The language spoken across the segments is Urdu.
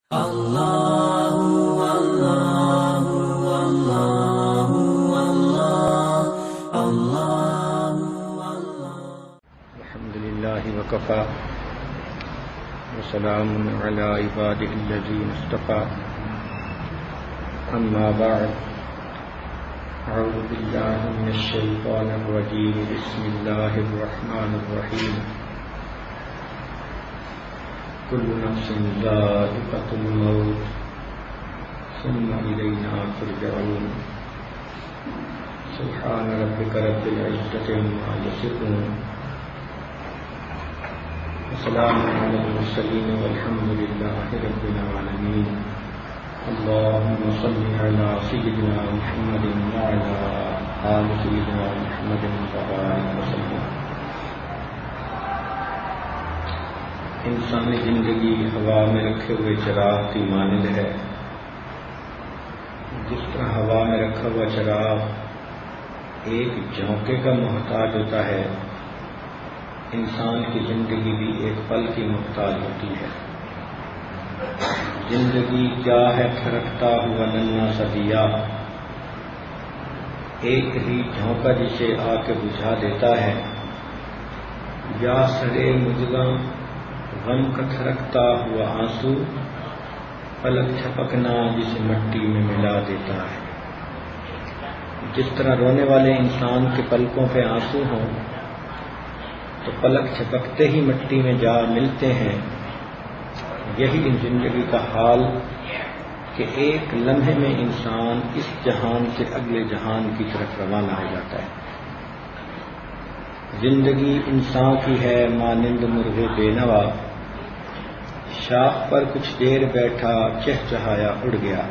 الحمد لله وكفى وسلام على عباده الذين اصطفى أما بعد أعوذ بالله من الشيطان الرجيم بسم الله الرحمن الرحيم كل نفس ذائقة الموت ثم إلينا ترجعون سبحان ربك رب العزة عما يصفون وسلام على المرسلين والحمد لله رب العالمين اللهم صل على سيدنا محمد وعلى آل سيدنا محمد وبارك وسلم. انسانی زندگی ہوا میں رکھے ہوئے چراغ کی مانند ہے. جس طرح ہوا میں رکھا ہوا چراغ ایک جھونکے کا محتاج ہوتا ہے، انسان کی زندگی بھی ایک پل کی محتاج ہوتی ہے. زندگی کیا ہے تھرکتا ہوا ننھا سا دیا، ایک ہی جھونکا جسے آ کے بجھا دیتا ہے. یا سرے مجگاں غم کا تھرکتا ہوا آنسو، پلک چھپکنا جسے مٹی میں ملا دیتا ہے. جس طرح رونے والے انسان کے پلکوں پہ آنسو ہوں تو پلک چھپکتے ہی مٹی میں جا ملتے ہیں، یہی ان زندگی کا حال کہ ایک لمحے میں انسان اس جہان سے اگلے جہان کی طرف روانہ ہو جاتا ہے. زندگی انسان کی ہے مانند مرغ بے نوا، شاخ پر کچھ دیر بیٹھا چہچہایا اڑ گیا.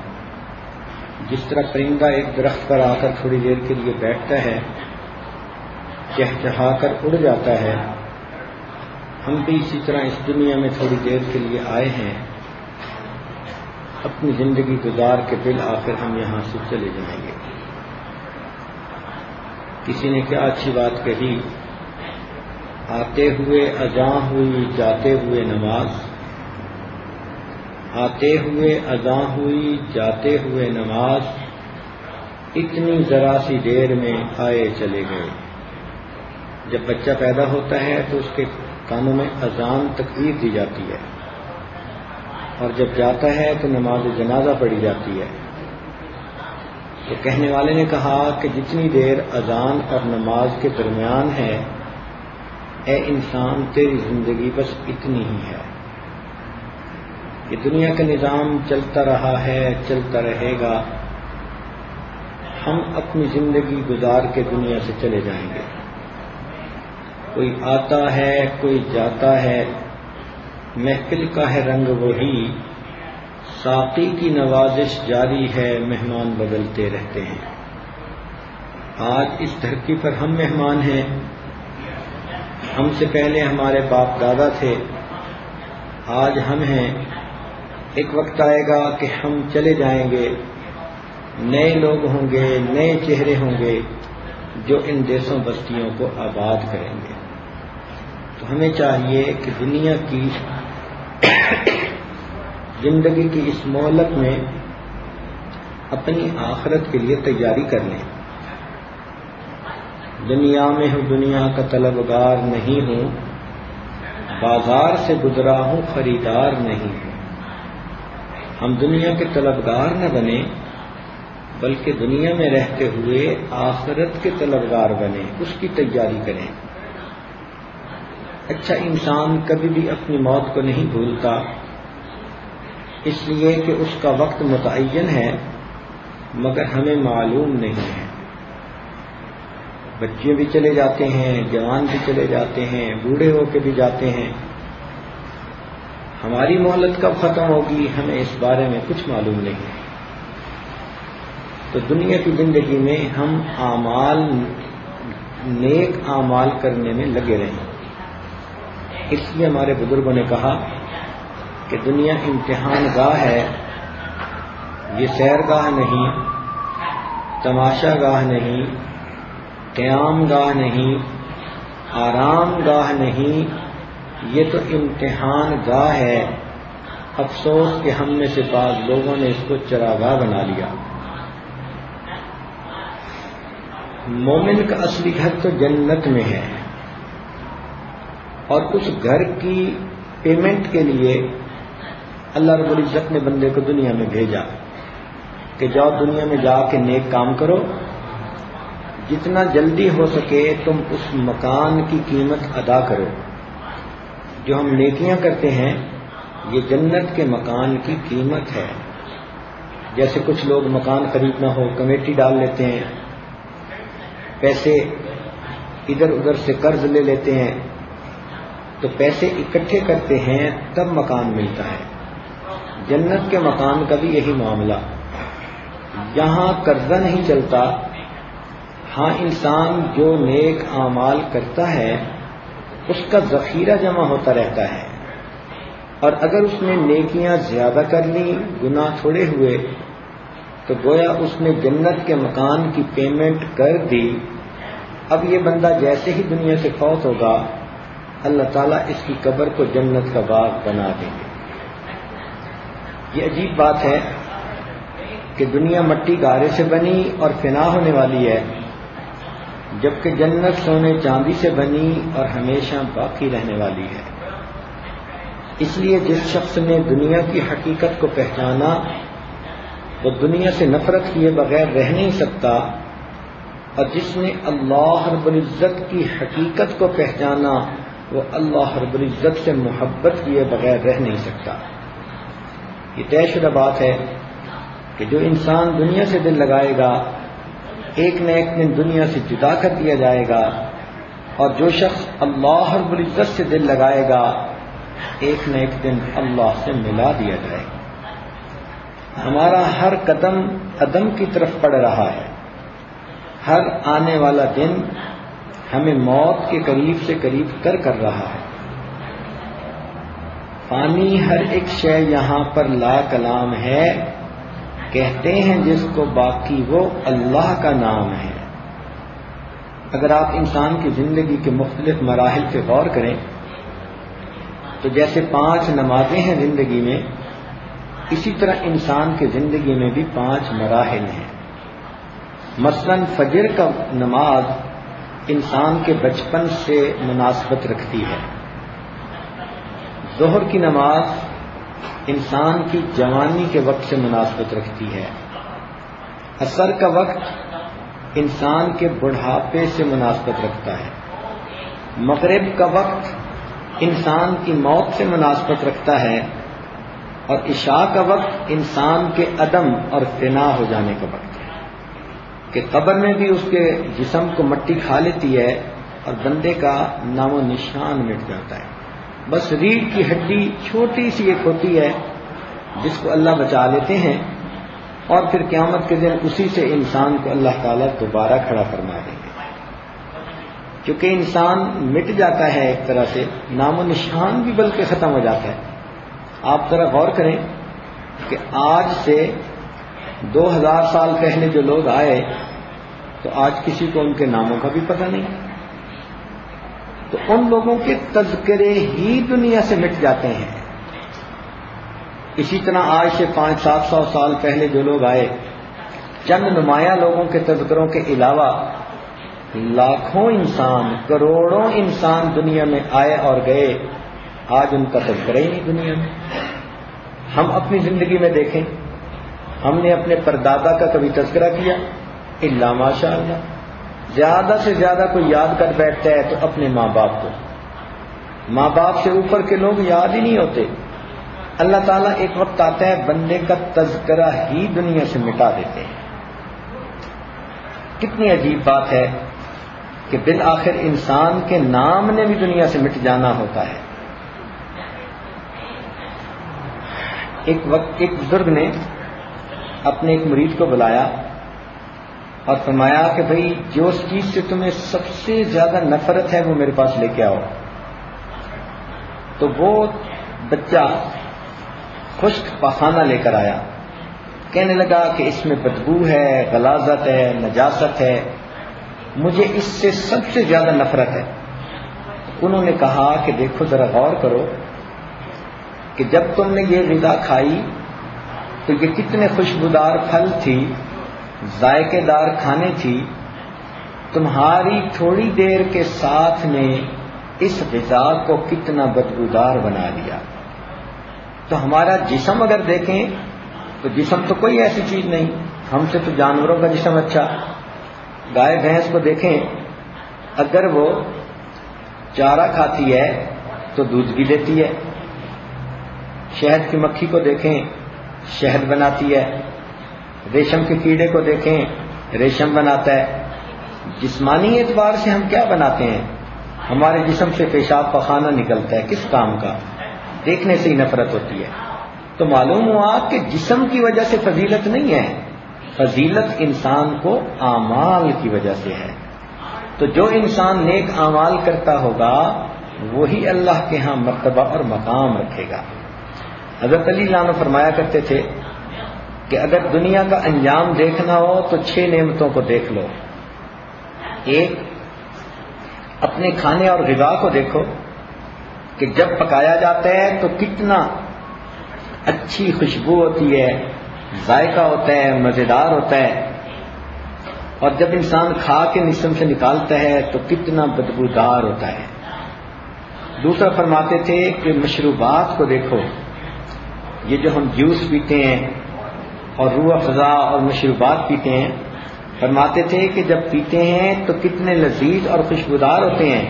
جس طرح پرندہ ایک درخت پر آ کر تھوڑی دیر کے لیے بیٹھتا ہے، چہچہا کر اڑ جاتا ہے، ہم بھی اسی طرح اس دنیا میں تھوڑی دیر کے لیے آئے ہیں. اپنی زندگی گزار کے بالآخر ہم یہاں سے چلے جائیں گے. کسی نے کیا اچھی بات کہی، آتے ہوئے اذاں ہوئی جاتے ہوئے نماز، آتے ہوئے اذاں ہوئی جاتے ہوئے نماز، اتنی ذرا سی دیر میں آئے چلے گئے. جب بچہ پیدا ہوتا ہے تو اس کے کانوں میں اذان تکبیر دی جاتی ہے، اور جب جاتا ہے تو نماز جنازہ پڑھی جاتی ہے. تو کہنے والے نے کہا کہ جتنی دیر اذان اور نماز کے درمیان ہے، اے انسان تیری زندگی بس اتنی ہی ہے. یہ دنیا کا نظام چلتا رہا ہے، چلتا رہے گا. ہم اپنی زندگی گزار کے دنیا سے چلے جائیں گے. کوئی آتا ہے کوئی جاتا ہے، محفل کا ہے رنگ وہی، ساقی کی نوازش جاری ہے، مہمان بدلتے رہتے ہیں. آج اس دھرتی پر ہم مہمان ہیں، ہم سے پہلے ہمارے باپ دادا تھے، آج ہم ہیں. ایک وقت آئے گا کہ ہم چلے جائیں گے، نئے لوگ ہوں گے، نئے چہرے ہوں گے جو ان دیسوں بستیوں کو آباد کریں گے. تو ہمیں چاہیے کہ دنیا کی زندگی کی اس مہلت میں اپنی آخرت کے لیے تیاری کر لیں. دنیا میں ہوں دنیا کا طلبگار نہیں ہوں، بازار سے گزرا ہوں خریدار نہیں ہوں. ہم دنیا کے طلبگار نہ بنیں، بلکہ دنیا میں رہتے ہوئے آخرت کے طلبگار بنیں، اس کی تیاری کریں. اچھا انسان کبھی بھی اپنی موت کو نہیں بھولتا، اس لیے کہ اس کا وقت متعین ہے مگر ہمیں معلوم نہیں ہے. بچے بھی چلے جاتے ہیں، جوان بھی چلے جاتے ہیں، بوڑھے ہو کے بھی جاتے ہیں. ہماری مہلت کب ختم ہوگی ہمیں اس بارے میں کچھ معلوم نہیں. تو دنیا کی زندگی میں ہم نیک اعمال کرنے میں لگے رہیں. اس لیے ہمارے بزرگوں نے کہا کہ دنیا امتحان گاہ ہے، یہ سیر گاہ نہیں، تماشا گاہ نہیں، قیام گاہ نہیں، آرام گاہ نہیں، یہ تو امتحان گاہ ہے. افسوس کہ ہم میں سے بعض لوگوں نے اس کو چراگاہ بنا لیا۔ مومن کا اصلی گھر تو جنت میں ہے، اور اس گھر کی پیمنٹ کے لیے اللہ رب العزت نے بندے کو دنیا میں بھیجا کہ جاؤ دنیا میں جا کے نیک کام کرو، جتنا جلدی ہو سکے تم اس مکان کی قیمت ادا کرو۔ جو ہم نیکیاں کرتے ہیں یہ جنت کے مکان کی قیمت ہے۔ جیسے کچھ لوگ مکان خریدنا ہو کمیٹی ڈال لیتے ہیں، پیسے ادھر ادھر سے قرض لے لیتے ہیں، تو پیسے اکٹھے کرتے ہیں تب مکان ملتا ہے۔ جنت کے مکان کا بھی یہی معاملہ، یہاں قرضہ نہیں چلتا، ہاں انسان جو نیک اعمال کرتا ہے اس کا ذخیرہ جمع ہوتا رہتا ہے، اور اگر اس نے نیکیاں زیادہ کر لیں، گناہ تھوڑے ہوئے، تو گویا اس نے جنت کے مکان کی پیمنٹ کر دی۔ اب یہ بندہ جیسے ہی دنیا سے فوت ہوگا اللہ تعالیٰ اس کی قبر کو جنت کا باغ بنا دیں گے۔ یہ عجیب بات ہے کہ دنیا مٹی گارے سے بنی اور فنا ہونے والی ہے، جبکہ جنت سونے چاندی سے بنی اور ہمیشہ باقی رہنے والی ہے۔ اس لیے جس شخص نے دنیا کی حقیقت کو پہچانا وہ دنیا سے نفرت کیے بغیر رہ نہیں سکتا، اور جس نے اللہ رب العزت کی حقیقت کو پہچانا وہ اللہ رب العزت سے محبت کیے بغیر رہ نہیں سکتا۔ یہ طے شدہ بات ہے کہ جو انسان دنیا سے دل لگائے گا ایک نہ ایک دن دنیا سے جدا کر دیا جائے گا، اور جو شخص اللہ رب العزت سے دل لگائے گا ایک نہ ایک دن اللہ سے ملا دیا جائے گا۔ ہمارا ہر قدم عدم کی طرف پڑ رہا ہے، ہر آنے والا دن ہمیں موت کے قریب سے قریب تر کر رہا ہے۔ پانی ہر ایک شے یہاں پر لا کلام ہے، کہتے ہیں جس کو باقی وہ اللہ کا نام ہے۔ اگر آپ انسان کی زندگی کے مختلف مراحل پہ غور کریں تو جیسے 5 نمازیں ہیں زندگی میں، اسی طرح انسان کی زندگی میں بھی 5 مراحل ہیں۔ مثلا فجر کا نماز انسان کے بچپن سے مناسبت رکھتی ہے، ظہر کی نماز انسان کی جوانی کے وقت سے مناسبت رکھتی ہے، عصر کا وقت انسان کے بڑھاپے سے مناسبت رکھتا ہے، مغرب کا وقت انسان کی موت سے مناسبت رکھتا ہے، اور عشاء کا وقت انسان کے عدم اور فنا ہو جانے کا وقت ہے کہ قبر میں بھی اس کے جسم کو مٹی کھا لیتی ہے اور بندے کا نام و نشان مٹ جاتا ہے۔ بس ریڑھ کی ہڈی چھوٹی سی ایک ہوتی ہے جس کو اللہ بچا لیتے ہیں، اور پھر قیامت کے دن اسی سے انسان کو اللہ تعالیٰ دوبارہ کھڑا فرما دیں گے۔ کیونکہ انسان مٹ جاتا ہے ایک طرح سے، نام و نشان بھی بلکہ ختم ہو جاتا ہے۔ آپ ذرا غور کریں کہ آج سے 2000 سال پہلے جو لوگ آئے تو آج کسی کو ان کے ناموں کا بھی پتہ نہیں، تو ان لوگوں کے تذکرے ہی دنیا سے مٹ جاتے ہیں۔ اسی طرح آج سے 500-700 سال پہلے جو لوگ آئے، چند نمایاں لوگوں کے تذکروں کے علاوہ لاکھوں انسان، کروڑوں انسان دنیا میں آئے اور گئے، آج ان کا تذکرہ ہی نہیں دنیا میں۔ ہم اپنی زندگی میں دیکھیں، ہم نے اپنے پردادا کا کبھی تذکرہ کیا؟ الا ماشاء اللہ، زیادہ سے زیادہ کوئی یاد کر بیٹھتا ہے تو اپنے ماں باپ کو، ماں باپ سے اوپر کے لوگ یاد ہی نہیں ہوتے۔ اللہ تعالیٰ ایک وقت آتا ہے بندے کا تذکرہ ہی دنیا سے مٹا دیتے ہیں۔ کتنی عجیب بات ہے کہ بالآخر انسان کے نام نے بھی دنیا سے مٹ جانا ہوتا ہے۔ ایک بزرگ نے اپنے ایک مرید کو بلایا اور فرمایا کہ بھئی جو اس چیز سے تمہیں سب سے زیادہ نفرت ہے وہ میرے پاس لے کے آؤ۔ تو وہ بچہ خشک پاخانہ لے کر آیا، کہنے لگا کہ اس میں بدبو ہے، غلاظت ہے، نجاست ہے، مجھے اس سے سب سے زیادہ نفرت ہے۔ انہوں نے کہا کہ دیکھو ذرا غور کرو، کہ جب تم نے یہ غذا کھائی تو یہ کتنے خوشبودار پھل تھی، ذائقے دار کھانے تھی، تمہاری تھوڑی دیر کے ساتھ نے اس غذا کو کتنا بدبودار بنا دیا۔ تو ہمارا جسم اگر دیکھیں تو جسم تو کوئی ایسی چیز نہیں، ہم سے تو جانوروں کا جسم اچھا۔ گائے بھینس کو دیکھیں، اگر وہ چارہ کھاتی ہے تو دودھ بھی دیتی ہے۔ شہد کی مکھی کو دیکھیں، شہد بناتی ہے۔ ریشم کے کیڑے کو دیکھیں، ریشم بناتا ہے۔ جسمانی اعتبار سے ہم کیا بناتے ہیں؟ ہمارے جسم سے پیشاب پخانہ نکلتا ہے، کس کام کا؟ دیکھنے سے ہی نفرت ہوتی ہے۔ تو معلوم ہوا کہ جسم کی وجہ سے فضیلت نہیں ہے، فضیلت انسان کو اعمال کی وجہ سے ہے۔ تو جو انسان نیک اعمال کرتا ہوگا وہی اللہ کے ہاں مرتبہ اور مقام رکھے گا۔ حضرت علی عنہ فرمایا کرتے تھے کہ اگر دنیا کا انجام دیکھنا ہو تو 6 نعمتوں کو دیکھ لو۔ ایک، اپنے کھانے اور غذا کو دیکھو کہ جب پکایا جاتا ہے تو کتنا اچھی خوشبو ہوتی ہے، ذائقہ ہوتا ہے، مزیدار ہوتا ہے، اور جب انسان کھا کے جسم سے نکالتا ہے تو کتنا بدبودار ہوتا ہے۔ دوسرا فرماتے تھے کہ مشروبات کو دیکھو، یہ جو ہم جوس پیتے ہیں اور روح افزا اور مشروبات پیتے ہیں، فرماتے تھے کہ جب پیتے ہیں تو کتنے لذیذ اور خوشبودار ہوتے ہیں،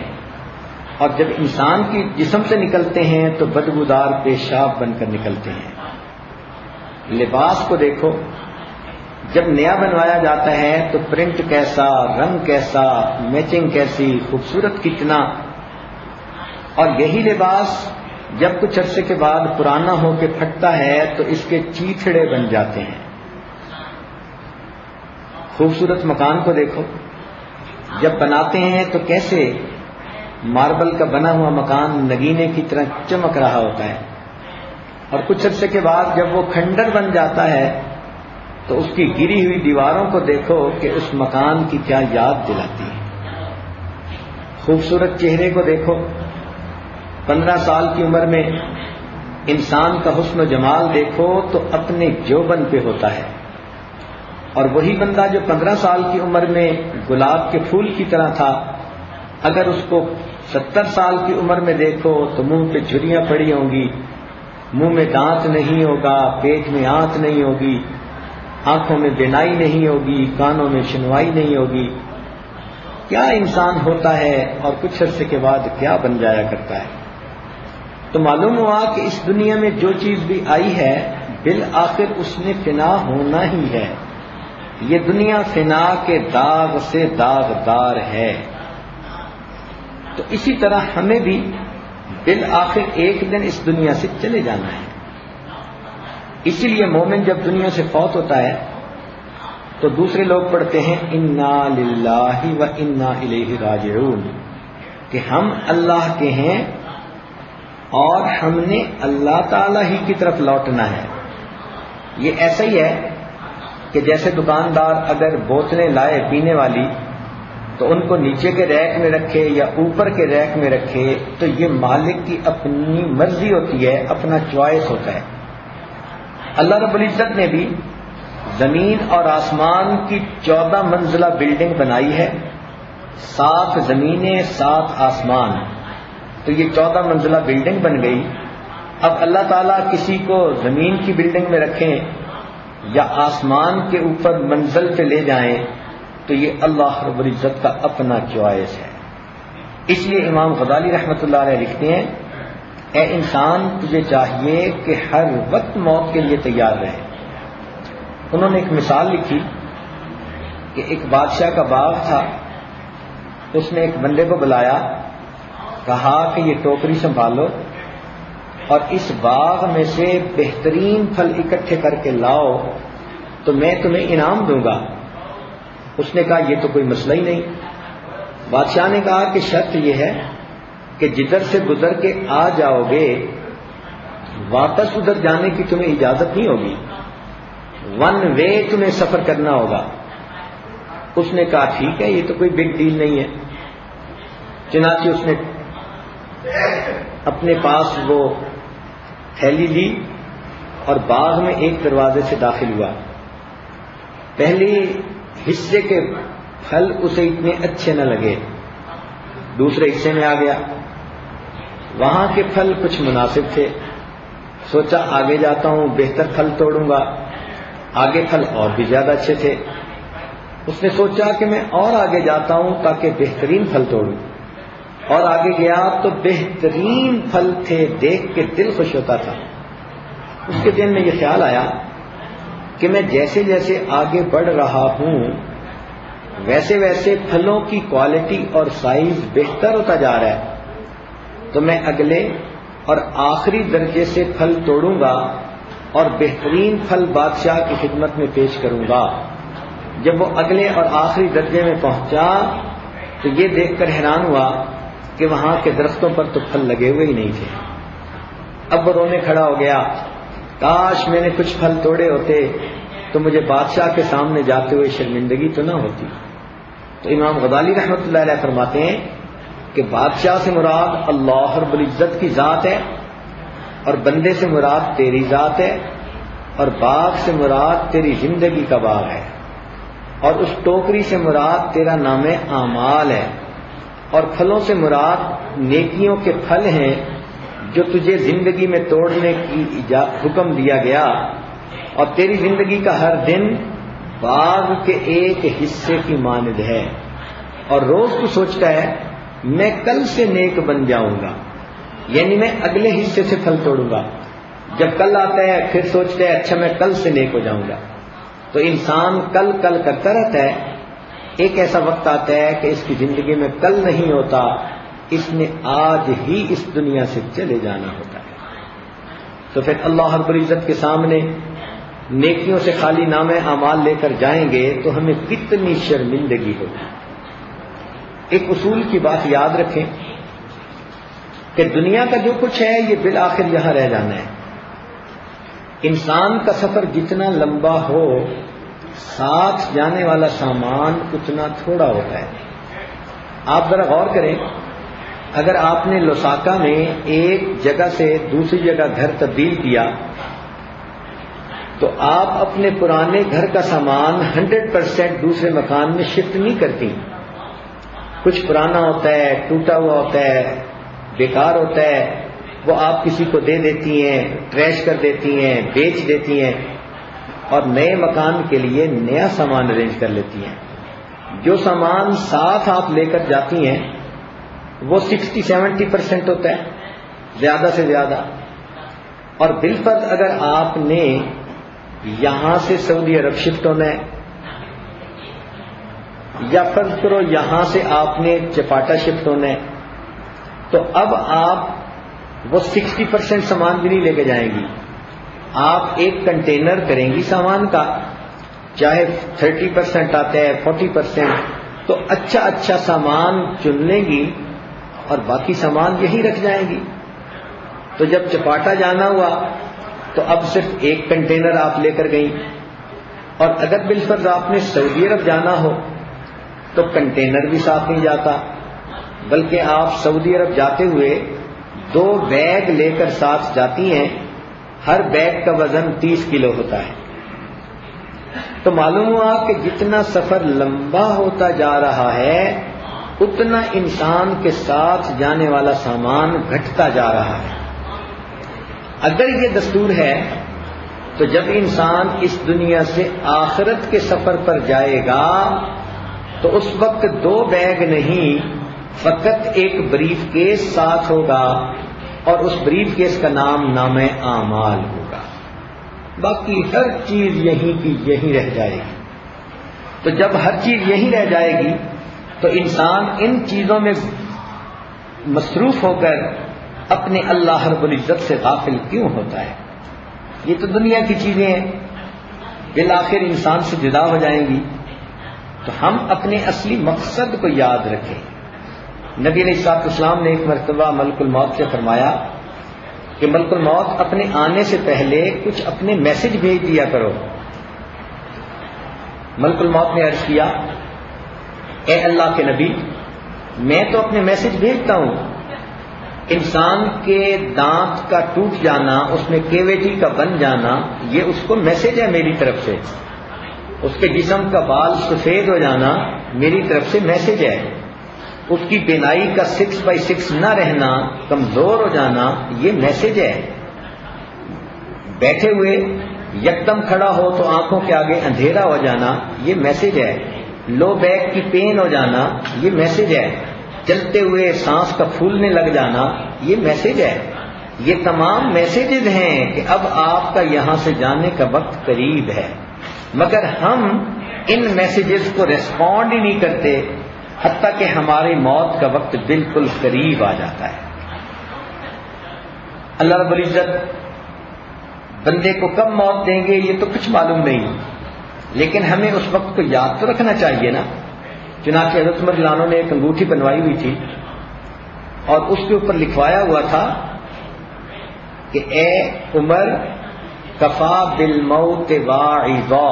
اور جب انسان کی جسم سے نکلتے ہیں تو بدبودار پیشاب بن کر نکلتے ہیں۔ لباس کو دیکھو، جب نیا بنوایا جاتا ہے تو پرنٹ کیسا، رنگ کیسا، میچنگ کیسی، خوبصورت کتنا، اور یہی لباس جب کچھ عرصے کے بعد پرانا ہو کے پھٹتا ہے تو اس کے چیتھڑے بن جاتے ہیں۔ خوبصورت مکان کو دیکھو، جب بناتے ہیں تو کیسے ماربل کا بنا ہوا مکان نگینے کی طرح چمک رہا ہوتا ہے، اور کچھ عرصے کے بعد جب وہ کھنڈر بن جاتا ہے تو اس کی گری ہوئی دیواروں کو دیکھو کہ اس مکان کی کیا یاد دلاتی ہے۔ خوبصورت چہرے کو دیکھو، 15 سال کی عمر میں انسان کا حسن و جمال دیکھو تو اپنے جوبن پہ ہوتا ہے، اور وہی بندہ جو 15 سال کی عمر میں گلاب کے پھول کی طرح تھا، اگر اس کو 70 سال کی عمر میں دیکھو تو منہ پہ جھریاں پڑی ہوں گی، منہ میں دانت نہیں ہوگا، پیٹ میں آنت نہیں ہوگی، آنکھوں میں بینائی نہیں ہوگی، کانوں میں سنوائی نہیں ہوگی۔ کیا انسان ہوتا ہے اور کچھ عرصے کے بعد کیا بن جایا کرتا ہے۔ تو معلوم ہوا کہ اس دنیا میں جو چیز بھی آئی ہے بالآخر اس نے فنا ہونا ہی ہے۔ یہ دنیا فنا کے داغ سے داغدار ہے۔ تو اسی طرح ہمیں بھی بالآخر ایک دن اس دنیا سے چلے جانا ہے۔ اسی لیے مومن جب دنیا سے فوت ہوتا ہے تو دوسرے لوگ پڑھتے ہیں انا للہ و انا الیہ راجعون، کہ ہم اللہ کے ہیں اور ہم نے اللہ تعالی ہی کی طرف لوٹنا ہے۔ یہ ایسا ہی ہے کہ جیسے دکاندار اگر بوتلیں لائے پینے والی تو ان کو نیچے کے ریک میں رکھے یا اوپر کے ریک میں رکھے تو یہ مالک کی اپنی مرضی ہوتی ہے، اپنا چوائس ہوتا ہے۔ اللہ رب العزت نے بھی زمین اور آسمان کی 14 منزلہ بلڈنگ بنائی ہے، 7 زمینیں 7 آسمان، تو یہ 14 منزلہ بلڈنگ بن گئی۔ اب اللہ تعالیٰ کسی کو زمین کی بلڈنگ میں رکھیں یا آسمان کے اوپر منزل پہ لے جائیں تو یہ اللہ رب العزت کا اپنا چوائس ہے۔ اس لیے امام غزالی رحمۃ اللہ علیہ لکھتے ہیں، اے انسان تجھے چاہیے کہ ہر وقت موت کے لیے تیار رہے۔ انہوں نے ایک مثال لکھی کہ ایک بادشاہ کا باغ تھا، اس نے ایک بندے کو بلایا، کہا کہ یہ ٹوکری سنبھالو اور اس باغ میں سے بہترین پھل اکٹھے کر کے لاؤ تو میں تمہیں انعام دوں گا۔ اس نے کہا یہ تو کوئی مسئلہ ہی نہیں۔ بادشاہ نے کہا کہ شرط یہ ہے کہ جدھر سے گزر کے آ جاؤ گے واپس ادھر جانے کی تمہیں اجازت نہیں ہوگی، 1 وے تمہیں سفر کرنا ہوگا۔ اس نے کہا ٹھیک ہے، یہ تو کوئی بگ ڈیل نہیں ہے۔ چنانچہ اس نے اپنے پاس وہ تھیلی لی اور باغ میں ایک دروازے سے داخل ہوا. پہلے حصے کے پھل اسے اتنے اچھے نہ لگے، دوسرے حصے میں آ گیا، وہاں کے پھل کچھ مناسب تھے. سوچا آگے جاتا ہوں بہتر پھل توڑوں گا، آگے پھل اور بھی زیادہ اچھے تھے. اس نے سوچا کہ میں اور آگے جاتا ہوں تاکہ بہترین پھل توڑوں، اور آگے گیا تو بہترین پھل تھے، دیکھ کے دل خوش ہوتا تھا. اس کے دل میں یہ خیال آیا کہ میں جیسے جیسے آگے بڑھ رہا ہوں ویسے ویسے پھلوں کی کوالٹی اور سائز بہتر ہوتا جا رہا ہے، تو میں اگلے اور آخری درجے سے پھل توڑوں گا اور بہترین پھل بادشاہ کی خدمت میں پیش کروں گا. جب وہ اگلے اور آخری درجے میں پہنچا تو یہ دیکھ کر حیران ہوا کہ وہاں کے درختوں پر تو پھل لگے ہوئے ہی نہیں تھے. اب وہ رونے کھڑا ہو گیا، کاش میں نے کچھ پھل توڑے ہوتے تو مجھے بادشاہ کے سامنے جاتے ہوئے شرمندگی تو نہ ہوتی. تو امام غزالی رحمۃ اللہ علیہ فرماتے ہیں کہ بادشاہ سے مراد اللہ رب العزت کی ذات ہے، اور بندے سے مراد تیری ذات ہے، اور باغ سے مراد تیری زندگی کا باغ ہے، اور اس ٹوکری سے مراد تیرا نام اعمال ہے، اور پھلوں سے مراد نیکیوں کے پھل ہیں جو تجھے زندگی میں توڑنے کی حکم دیا گیا. اور تیری زندگی کا ہر دن باغ کے ایک حصے کی مانند ہے، اور روز تو سوچتا ہے میں کل سے نیک بن جاؤں گا، یعنی میں اگلے حصے سے پھل توڑوں گا. جب کل آتا ہے پھر سوچتا ہے اچھا میں کل سے نیک ہو جاؤں گا. تو انسان کل کل کرتا رہتا ہے. ایک ایسا وقت آتا ہے کہ اس کی زندگی میں کل نہیں ہوتا، اس نے آج ہی اس دنیا سے چلے جانا ہوتا ہے. تو پھر اللہ رب العزت کے سامنے نیکیوں سے خالی نام اعمال لے کر جائیں گے تو ہمیں کتنی شرمندگی ہوگی. ایک اصول کی بات یاد رکھیں کہ دنیا کا جو کچھ ہے یہ بالآخر یہاں رہ جانا ہے. انسان کا سفر جتنا لمبا ہو ساتھ جانے والا سامان اتنا تھوڑا ہوتا ہے. آپ ذرا غور کریں، اگر آپ نے لوساکا میں ایک جگہ سے دوسری جگہ گھر تبدیل کیا تو آپ اپنے پرانے گھر کا سامان 100% دوسرے مکان میں شفٹ نہیں کرتی. کچھ پرانا ہوتا ہے، ٹوٹا ہوا ہوتا ہے، بیکار ہوتا ہے، وہ آپ کسی کو دے دیتی ہیں، ٹریش کر دیتی ہیں، بیچ دیتی ہیں، اور نئے مکان کے لیے نیا سامان ارینج کر لیتی ہیں. جو سامان ساتھ آپ لے کر جاتی ہیں وہ 60-70% ہوتا ہے زیادہ سے زیادہ. اور بالفرض اگر آپ نے یہاں سے سعودی عرب شفٹ ہونا ہے، یا فرض کرو یہاں سے آپ نے چپاٹا شفٹ ہونا ہے، تو اب آپ وہ 60% سامان بھی نہیں لے کے جائیں گی. آپ ایک کنٹینر کریں گی سامان کا، چاہے 30% آتا ہے 40%، تو اچھا سامان چن لیں گی اور باقی سامان یہی رکھ جائیں گی. تو جب چپاٹا جانا ہوا تو اب صرف ایک کنٹینر آپ لے کر گئیں، اور اگر بالفرض آپ نے سعودی عرب جانا ہو تو کنٹینر بھی ساتھ نہیں جاتا، بلکہ آپ سعودی عرب جاتے ہوئے 2 بیگ لے کر ساتھ جاتی ہیں. ہر بیگ کا وزن 30 کلو ہوتا ہے. تو معلوم ہوا کہ جتنا سفر لمبا ہوتا جا رہا ہے اتنا انسان کے ساتھ جانے والا سامان گھٹتا جا رہا ہے. اگر یہ دستور ہے تو جب انسان اس دنیا سے آخرت کے سفر پر جائے گا تو اس وقت 2 بیگ نہیں، فقط ایک بریف کیس ساتھ ہوگا، اور اس بریف کیس کا نام اعمال ہوگا. باقی ہر چیز یہیں کی یہیں رہ جائے گی. تو جب ہر چیز یہیں رہ جائے گی تو انسان ان چیزوں میں مصروف ہو کر اپنے اللہ رب العزت سے غافل کیوں ہوتا ہے؟ یہ تو دنیا کی چیزیں ہیں، بالآخر انسان سے جدا ہو جائیں گی. تو ہم اپنے اصلی مقصد کو یاد رکھیں. نبی علیہ الصلوۃ والسلام نے ایک مرتبہ ملک الموت سے فرمایا کہ ملک الموت اپنے آنے سے پہلے کچھ اپنے میسج بھیج دیا کرو. ملک الموت نے عرض کیا، اے اللہ کے نبی، میں تو اپنے میسج بھیجتا ہوں انسان کے دانت کا ٹوٹ جانا، اس میں کیویٹی کا بن جانا، یہ اس کو میسج ہے میری طرف سے. اس کے جسم کا بال سفید ہو جانا میری طرف سے میسج ہے. اس کی بینائی کا 6x6 نہ رہنا، کمزور ہو جانا، یہ میسج ہے. بیٹھے ہوئے یکدم کھڑا ہو تو آنکھوں کے آگے اندھیرا ہو جانا، یہ میسج ہے. لو بیک کی پین ہو جانا، یہ میسج ہے. چلتے ہوئے سانس کا پھولنے لگ جانا، یہ میسج ہے. یہ تمام میسیجز ہیں کہ اب آپ کا یہاں سے جانے کا وقت قریب ہے. مگر ہم ان میسیجز کو ریسپونڈ ہی نہیں کرتے، حتیٰ کہ ہماری موت کا وقت بالکل قریب آ جاتا ہے. اللہ رب العزت بندے کو کب موت دیں گے یہ تو کچھ معلوم نہیں، لیکن ہمیں اس وقت کو یاد تو رکھنا چاہیے نا. چنانچہ حضرت عمر رضی اللہ عنہ نے ایک انگوٹھی بنوائی ہوئی تھی اور اس کے اوپر لکھوایا ہوا تھا کہ اے عمر کفا بالموت واعظا،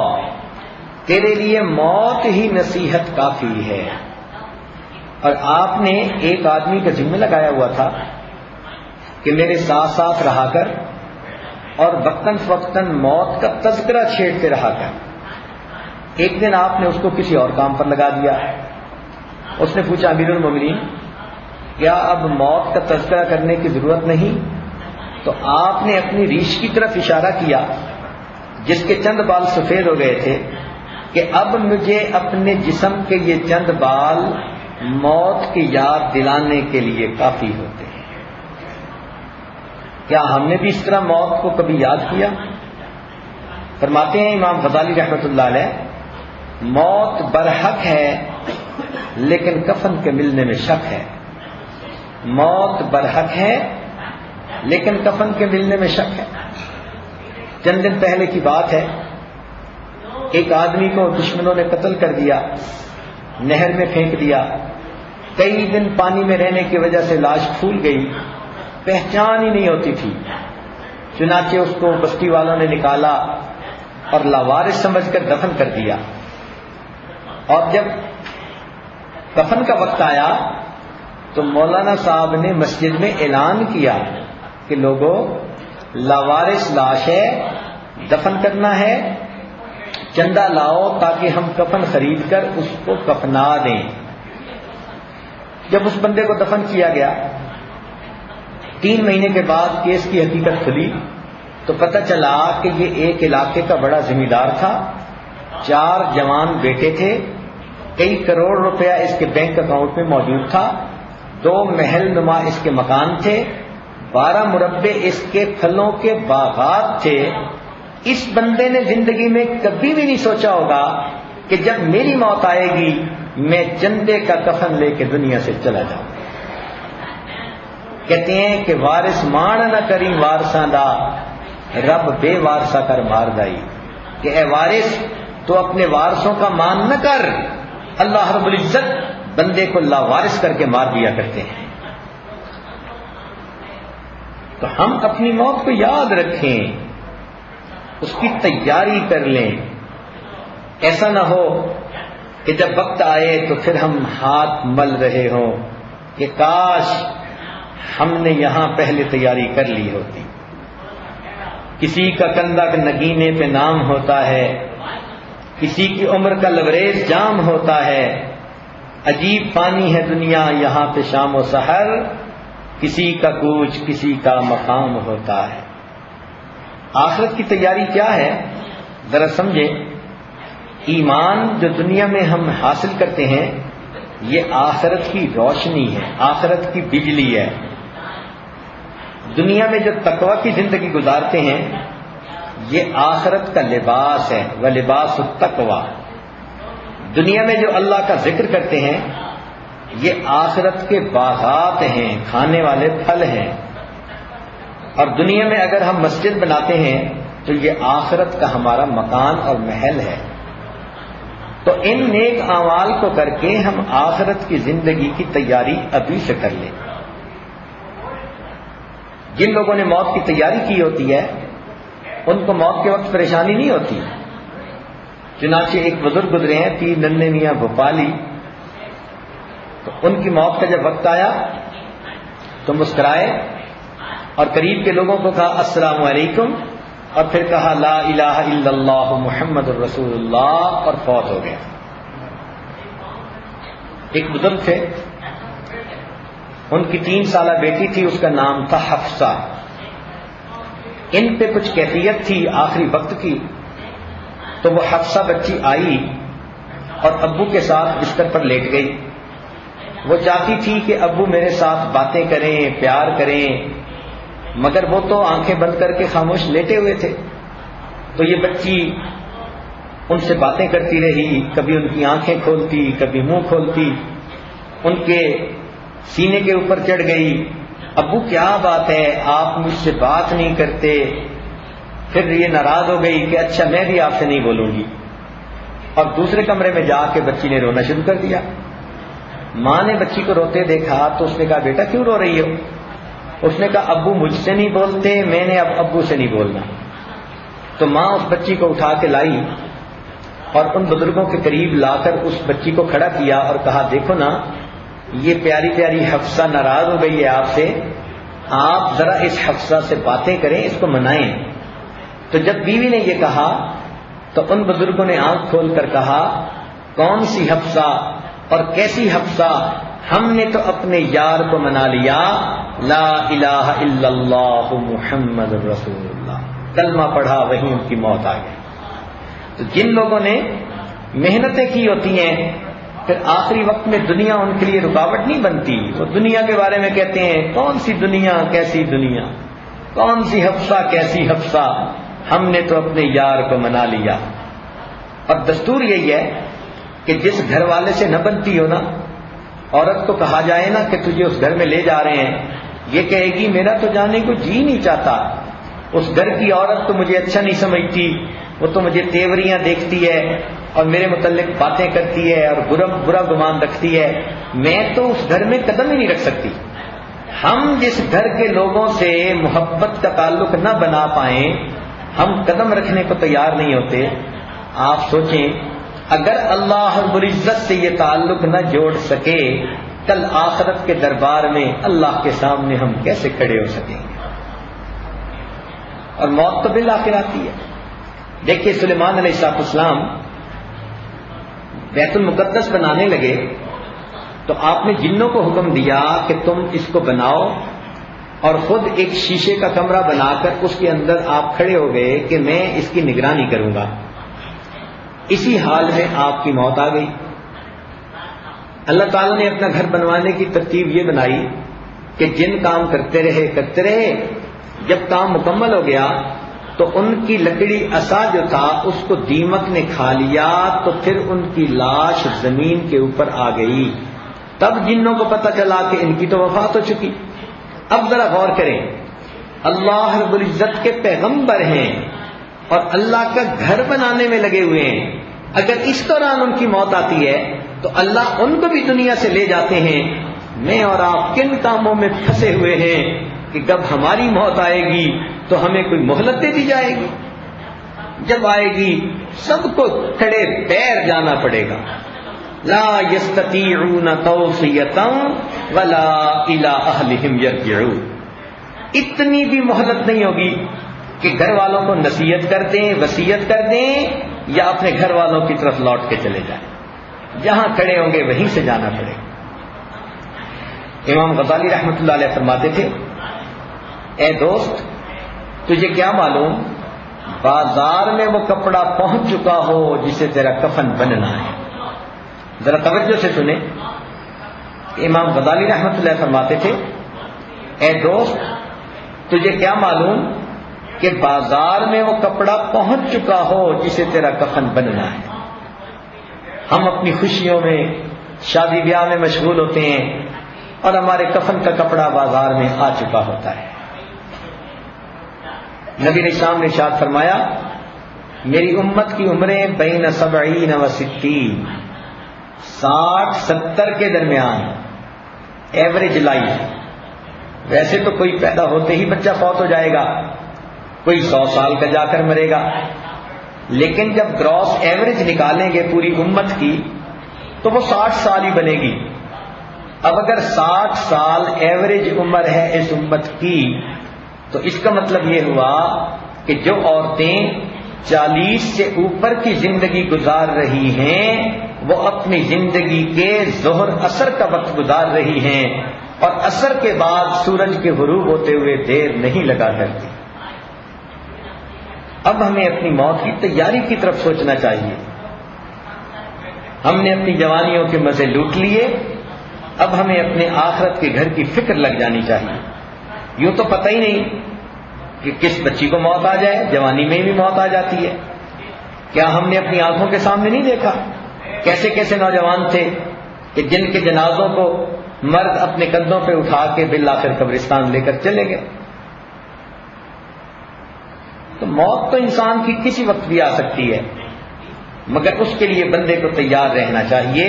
تیرے لیے موت ہی نصیحت کافی ہے. اور آپ نے ایک آدمی کا ذمہ لگایا ہوا تھا کہ میرے ساتھ ساتھ رہا کر اور وقتاً فوقتاً موت کا تذکرہ چھیڑتے رہا کر. ایک دن آپ نے اس کو کسی اور کام پر لگا دیا. اس نے پوچھا امیر المومنین کیا اب موت کا تذکرہ کرنے کی ضرورت نہیں؟ تو آپ نے اپنی ریش کی طرف اشارہ کیا جس کے چند بال سفید ہو گئے تھے کہ اب مجھے اپنے جسم کے یہ چند بال موت کی یاد دلانے کے لیے کافی ہوتے ہیں. کیا ہم نے بھی اس طرح موت کو کبھی یاد کیا؟ فرماتے ہیں امام غزالی رحمۃ اللہ علیہ، موت برحق ہے لیکن کفن کے ملنے میں شک ہے. موت برحق ہے لیکن کفن کے ملنے میں شک ہے. چند دن پہلے کی بات ہے، ایک آدمی کو دشمنوں نے قتل کر دیا، نہر میں پھینک دیا. کئی دن پانی میں رہنے کی وجہ سے لاش پھول گئی، پہچان ہی نہیں ہوتی تھی. چنانچہ اس کو بستی والوں نے نکالا اور لاوارث سمجھ کر دفن کر دیا. اور جب دفن کا وقت آیا تو مولانا صاحب نے مسجد میں اعلان کیا کہ لوگوں لاوارث لاش ہے، دفن کرنا ہے، چندہ لاؤ تاکہ ہم کفن خرید کر اس کو کفنا دیں. جب اس بندے کو دفن کیا گیا 3 مہینے کے بعد کیس کی حقیقت کھلی تو پتہ چلا کہ یہ ایک علاقے کا بڑا ذمہ دار تھا. 4 جوان بیٹے تھے، کئی کروڑ روپیہ اس کے بینک اکاؤنٹ میں موجود تھا، 2 محل نما اس کے مکان تھے، 12 مربع اس کے پھلوں کے باغات تھے. اس بندے نے زندگی میں کبھی بھی نہیں سوچا ہوگا کہ جب میری موت آئے گی میں چندے کا کفن لے کے دنیا سے چلا جاؤں. کہتے ہیں کہ وارث مان نہ کری وارثاں دا، رب بے وارثہ کر مار دائی. کہ اے وارث تو اپنے وارثوں کا مان نہ کر، اللہ رب العزت بندے کو لا وارث کر کے مار دیا کرتے ہیں. تو ہم اپنی موت کو یاد رکھیں، اس کی تیاری کر لیں. ایسا نہ ہو کہ جب وقت آئے تو پھر ہم ہاتھ مل رہے ہوں کہ کاش ہم نے یہاں پہلے تیاری کر لی ہوتی. کسی کا کندھا نگینے پہ نام ہوتا ہے، کسی کی عمر کا لبریز جام ہوتا ہے. عجیب پانی ہے دنیا یہاں پہ شام و سحر، کسی کا کوچ کسی کا مقام ہوتا ہے. آخرت کی تیاری کیا ہے ذرا سمجھیں. ایمان جو دنیا میں ہم حاصل کرتے ہیں یہ آخرت کی روشنی ہے، آخرت کی بجلی ہے. دنیا میں جو تقوی کی زندگی گزارتے ہیں یہ آخرت کا لباس ہے، وَلِبَاسُ التَّقْوَى. دنیا میں جو اللہ کا ذکر کرتے ہیں یہ آخرت کے باغات ہیں، کھانے والے پھل ہیں. اور دنیا میں اگر ہم مسجد بناتے ہیں تو یہ آخرت کا ہمارا مکان اور محل ہے. تو ان نیک اعمال کو کر کے ہم آخرت کی زندگی کی تیاری ابھی سے کر لیں. جن لوگوں نے موت کی تیاری کی ہوتی ہے ان کو موت کے وقت پریشانی نہیں ہوتی. چنانچہ ایک بزرگ گزرے ہیں پیر ننھے میاں بھوپالی، تو ان کی موت کا جب وقت آیا تو مسکرائے اور قریب کے لوگوں کو کہا السلام علیکم، اور پھر کہا لا الہ الا اللہ محمد الرسول اللہ، اور فوت ہو گیا۔ ایک بزرگ تھے، ان کی 3 سالہ بیٹی تھی، اس کا نام تھا حفصہ۔ ان پہ کچھ کیفیت تھی آخری وقت کی، تو وہ حفصہ بچی آئی اور ابو کے ساتھ بستر پر لیٹ گئی۔ وہ چاہتی تھی کہ ابو میرے ساتھ باتیں کریں، پیار کریں، مگر وہ تو آنکھیں بند کر کے خاموش لیٹے ہوئے تھے۔ تو یہ بچی ان سے باتیں کرتی رہی، کبھی ان کی آنکھیں کھولتی، کبھی منہ کھولتی، ان کے سینے کے اوپر چڑھ گئی، ابو کیا بات ہے آپ مجھ سے بات نہیں کرتے؟ پھر یہ ناراض ہو گئی کہ اچھا میں بھی آپ سے نہیں بولوں گی، اور دوسرے کمرے میں جا کے بچی نے رونا شروع کر دیا۔ ماں نے بچی کو روتے دیکھا تو اس نے کہا بیٹا کیوں رو رہی ہو؟ اس نے کہا ابو مجھ سے نہیں بولتے، میں نے اب ابو سے نہیں بولنا۔ تو ماں اس بچی کو اٹھا کے لائی اور ان بزرگوں کے قریب لا کر اس بچی کو کھڑا کیا اور کہا دیکھو نا، یہ پیاری پیاری حفصہ ناراض ہو گئی ہے آپ سے، آپ ذرا اس حفصہ سے باتیں کریں، اس کو منائیں۔ تو جب بیوی نے یہ کہا تو ان بزرگوں نے آنکھ کھول کر کہا کون سی حفصہ اور کیسی حفصہ؟ ہم نے تو اپنے یار کو منا لیا، لا الہ الا اللہ محمد رسول اللہ، کلمہ پڑھا، وہیں ان کی موت آ گئی۔ تو جن لوگوں نے محنتیں کی ہوتی ہیں پھر آخری وقت میں دنیا ان کے لیے رکاوٹ نہیں بنتی۔ وہ دنیا کے بارے میں کہتے ہیں کون سی دنیا کیسی دنیا، کون سی حفصہ کیسی حفصہ، ہم نے تو اپنے یار کو منا لیا۔ اور دستور یہی ہے کہ جس گھر والے سے نہ بنتی ہو نا، عورت کو کہا جائے نا کہ تجھے اس گھر میں لے جا رہے ہیں، یہ کہے گی میرا تو جانے کو جی نہیں چاہتا، اس گھر کی عورت تو مجھے اچھا نہیں سمجھتی، وہ تو مجھے تیوریاں دیکھتی ہے اور میرے متعلق باتیں کرتی ہے اور برا گمان رکھتی ہے، میں تو اس گھر میں قدم ہی نہیں رکھ سکتی۔ ہم جس گھر کے لوگوں سے محبت کا تعلق نہ بنا پائیں، ہم قدم رکھنے کو تیار نہیں ہوتے۔ آپ سوچیں اگر اللہ رب العزت سے یہ تعلق نہ جوڑ سکے، کل آخرت کے دربار میں اللہ کے سامنے ہم کیسے کھڑے ہو سکیں گے؟ اور موت تو بالآخر آتی ہے۔ دیکھیے سلیمان علیہ السلام بیت المقدس بنانے لگے تو آپ نے جنوں کو حکم دیا کہ تم اس کو بناؤ، اور خود ایک شیشے کا کمرہ بنا کر اس کے اندر آپ کھڑے ہو گئے کہ میں اس کی نگرانی کروں گا۔ اسی حال میں آپ کی موت آ گئی۔ اللہ تعالیٰ نے اپنا گھر بنوانے کی ترتیب یہ بنائی کہ جن کام کرتے رہے، جب کام مکمل ہو گیا تو ان کی لکڑی عصا جو تھا اس کو دیمک نے کھا لیا، تو پھر ان کی لاش زمین کے اوپر آ گئی۔ تب جنوں کو پتہ چلا کہ ان کی تو وفات ہو چکی۔ اب ذرا غور کریں، اللہ رب العزت کے پیغمبر ہیں اور اللہ کا گھر بنانے میں لگے ہوئے ہیں، اگر اس دوران ان کی موت آتی ہے تو اللہ ان کو بھی دنیا سے لے جاتے ہیں۔ میں اور آپ کن کاموں میں پھنسے ہوئے ہیں کہ جب ہماری موت آئے گی تو ہمیں کوئی مہلت دے دی جائے گی، جب آئے گی سب کو کھڑے پیر جانا پڑے گا۔ لا یستطیعون توصیۃ ولا الی اہلہم یرجعون، اتنی بھی مہلت نہیں ہوگی کہ گھر والوں کو نصیحت کر دیں، وصیت کر دیں، یا اپنے گھر والوں کی طرف لوٹ کے چلے جائیں، جہاں کھڑے ہوں گے وہیں سے جانا پڑے گا۔ امام غزالی رحمۃ اللہ علیہ فرماتے تھے اے دوست تجھے کیا معلوم بازار میں وہ کپڑا پہنچ چکا ہو جسے تیرا کفن بننا ہے۔ ذرا توجہ سے سنیں، امام غزالی رحمۃ اللہ فرماتے تھے اے دوست تجھے کیا معلوم کہ بازار میں وہ کپڑا پہنچ چکا ہو جسے تیرا کفن بننا ہے۔ ہم اپنی خوشیوں میں شادی بیاہ میں مشغول ہوتے ہیں اور ہمارے کفن کا کپڑا بازار میں آ چکا ہوتا ہے۔ نبی علیہ السلام نے ارشاد فرمایا میری امت کی عمریں بین 70 و 60، 60-70 کے درمیان ایوریج لائف۔ ویسے تو کوئی پیدا ہوتے ہی بچہ فوت ہو جائے گا، کوئی 100 سال کا جا کر مرے گا، لیکن جب گراس ایوریج نکالیں گے پوری امت کی تو وہ 60 سال ہی بنے گی۔ اب اگر 60 سال ایوریج عمر ہے اس امت کی، تو اس کا مطلب یہ ہوا کہ جو عورتیں 40 سے اوپر کی زندگی گزار رہی ہیں وہ اپنی زندگی کے ظہر عصر کا وقت گزار رہی ہیں، اور عصر کے بعد سورج کے غروب ہوتے ہوئے دیر نہیں لگا کرتی۔ اب ہمیں اپنی موت کی تیاری کی طرف سوچنا چاہیے۔ ہم نے اپنی جوانیوں کے مزے لوٹ لیے، اب ہمیں اپنے آخرت کے گھر کی فکر لگ جانی چاہیے۔ یوں تو پتہ ہی نہیں کہ کس بچی کو موت آ جائے، جوانی میں بھی موت آ جاتی ہے۔ کیا ہم نے اپنی آنکھوں کے سامنے نہیں دیکھا کیسے کیسے نوجوان تھے کہ جن کے جنازوں کو مرد اپنے کندھوں پہ اٹھا کے بالآخر قبرستان لے کر چلے گئے؟ تو موت تو انسان کی کسی وقت بھی آ سکتی ہے، مگر اس کے لیے بندے کو تیار رہنا چاہیے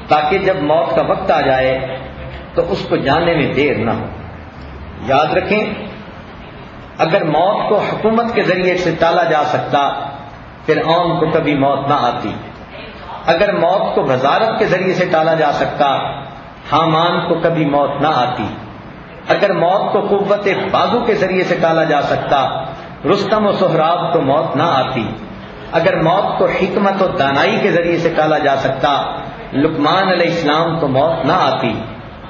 تاکہ جب موت کا وقت آ جائے تو اس کو جانے میں دیر نہ ہو۔ یاد رکھیں، اگر موت کو حکومت کے ذریعے سے ٹالا جا سکتا، فرعون کو کبھی موت نہ آتی۔ اگر موت کو وزارت کے ذریعے سے ٹالا جا سکتا، حامان کو کبھی موت نہ آتی۔ اگر موت کو قوت بازو کے ذریعے سے ٹالا جا سکتا، رستم و سہراب کو موت نہ آتی۔ اگر موت کو حکمت و دانائی کے ذریعے سے ٹالا جا سکتا، لقمان علیہ السلام کو موت نہ آتی۔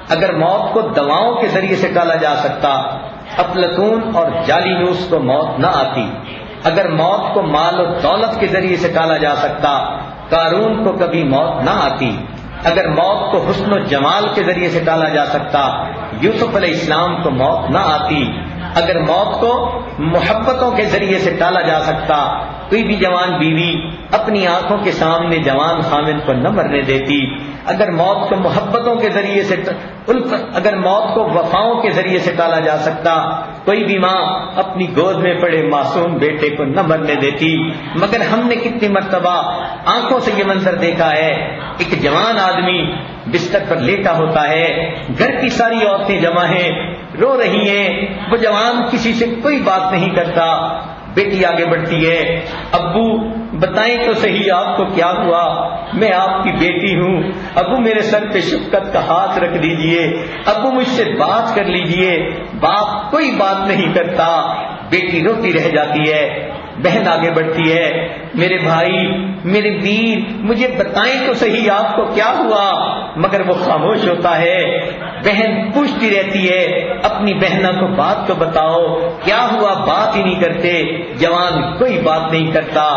اگر موت کو دواؤں کے ذریعے سے ٹالا جا سکتا، افلاطون اور جالینوس کو موت نہ آتی۔ اگر موت کو مال و دولت کے ذریعے سے ٹالا جا سکتا، قارون کو کبھی موت نہ آتی۔ اگر موت کو حسن و جمال کے ذریعے سے ٹالا جا سکتا، یوسف علیہ السلام کو موت نہ آتی۔ اگر موت کو محبتوں کے ذریعے سے ٹالا جا سکتا، کوئی بھی جوان بیوی اپنی آنکھوں کے سامنے جوان خامد کو نہ مرنے دیتی۔ اگر موت کو محبتوں کے ذریعے سے اگر موت کو وفاؤں کے ذریعے سے ٹالا جا سکتا، کوئی بھی ماں اپنی گود میں پڑے معصوم بیٹے کو نہ مرنے دیتی۔ مگر ہم نے کتنی مرتبہ آنکھوں سے یہ منظر دیکھا ہے، ایک جوان آدمی بستر پر لیٹا ہوتا ہے، گھر کی ساری عورتیں جمع ہیں، رو رہی ہیں، وہ جوان کسی سے کوئی بات نہیں کرتا۔ بیٹی آگے بڑھتی ہے، ابو بتائیں تو صحیح آپ کو کیا ہوا، میں آپ کی بیٹی ہوں، ابو میرے سر پہ شفقت کا ہاتھ رکھ دیجئے، ابو مجھ سے بات کر لیجئے۔ باپ کوئی بات نہیں کرتا، بیٹی روتی رہ جاتی ہے۔ بہن آگے بڑھتی ہے، میرے بھائی، میرے ویر، مجھے بتائیں تو صحیح آپ کو کیا ہوا، مگر وہ خاموش ہوتا ہے۔ بہن پوچھتی رہتی ہے، اپنی بہنوں کو بات تو بتاؤ، کیا ہوا، بات ہی نہیں کرتے۔ جوان کوئی بات نہیں کرتا۔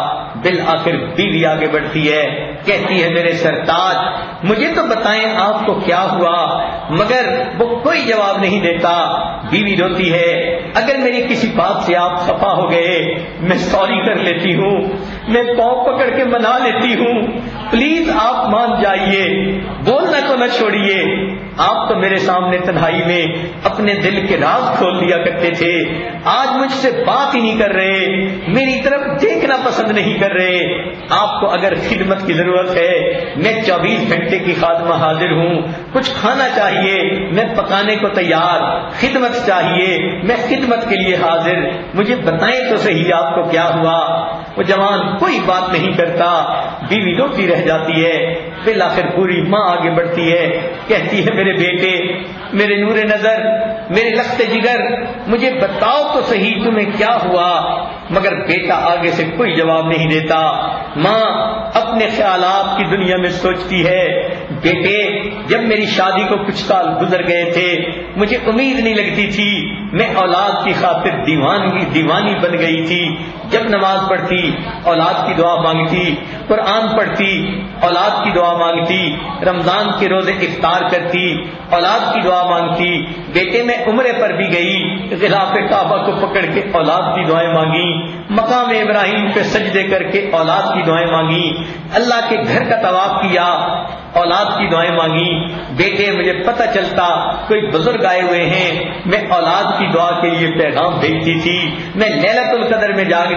بالآخر بیوی آگے بڑھتی ہے، کہتی ہے، میرے سرتاج، مجھے تو بتائیں آپ کو کیا ہوا، مگر وہ کوئی جواب نہیں دیتا۔ بیوی روتی ہے، اگر میری کسی بات سے آپ خفا ہو گئے، میں سوری کر لیتی ہوں، میں پاؤں پکڑ کے منا لیتی ہوں، پلیز آپ مان جائیے، بولنا تو نہ چھوڑیے۔ آپ تو میرے سامنے تنہائی میں اپنے دل کے راز کھول دیا کرتے تھے، آج مجھ سے بات ہی نہیں کر رہے، میری طرف دیکھنا پسند نہیں کر رہے۔ آپ کو اگر خدمت کی ضرورت ہے، میں 24 گھنٹے کی خادمہ حاضر ہوں، کچھ کھانا چاہیے میں پکانے کو تیار، خدمت چاہیے میں خدمت کے لیے حاضر، مجھے بتائیں تو صحیح آپ کو کیا ہوا۔ وہ جوان کوئی بات نہیں کرتا، بیوی روتی رہ جاتی ہے۔ بالآخر پوری ماں آگے بڑھتی ہے، کہتی ہے، میرے بیٹے، میرے نور نظر، میرے لخت جگر، مجھے بتاؤ تو صحیح تمہیں کیا ہوا۔ مگر بیٹا آگے سے کوئی جواب نہیں دیتا۔ ماں اپنے خیالات کی دنیا میں سوچتی ہے، بیٹے، جب میری شادی کو کچھ سال گزر گئے تھے، مجھے امید نہیں لگتی تھی، میں اولاد کی خاطر دیوانی بن گئی تھی۔ جب نماز پڑھتی اولاد کی دعا مانگتی، قرآن پڑھتی اولاد کی دعا مانگتی، رمضان کے روزے افطار کرتی اولاد کی دعا مانگتی۔ بیٹے میں عمرے پر بھی گئی، غلاف کعبہ کو پکڑ کے اولاد کی دعائیں مانگی، مقام ابراہیم پہ سجدے کر کے اولاد کی دعائیں مانگی، اللہ کے گھر کا طواف کیا، اولاد کی دعائیں مانگی۔ بیٹے، مجھے پتہ چلتا کوئی بزرگ آئے ہوئے ہیں، میں اولاد کی دعا کے لیے پیغام بھیجتی تھی، میں لیلۃ القدر میں جاگتی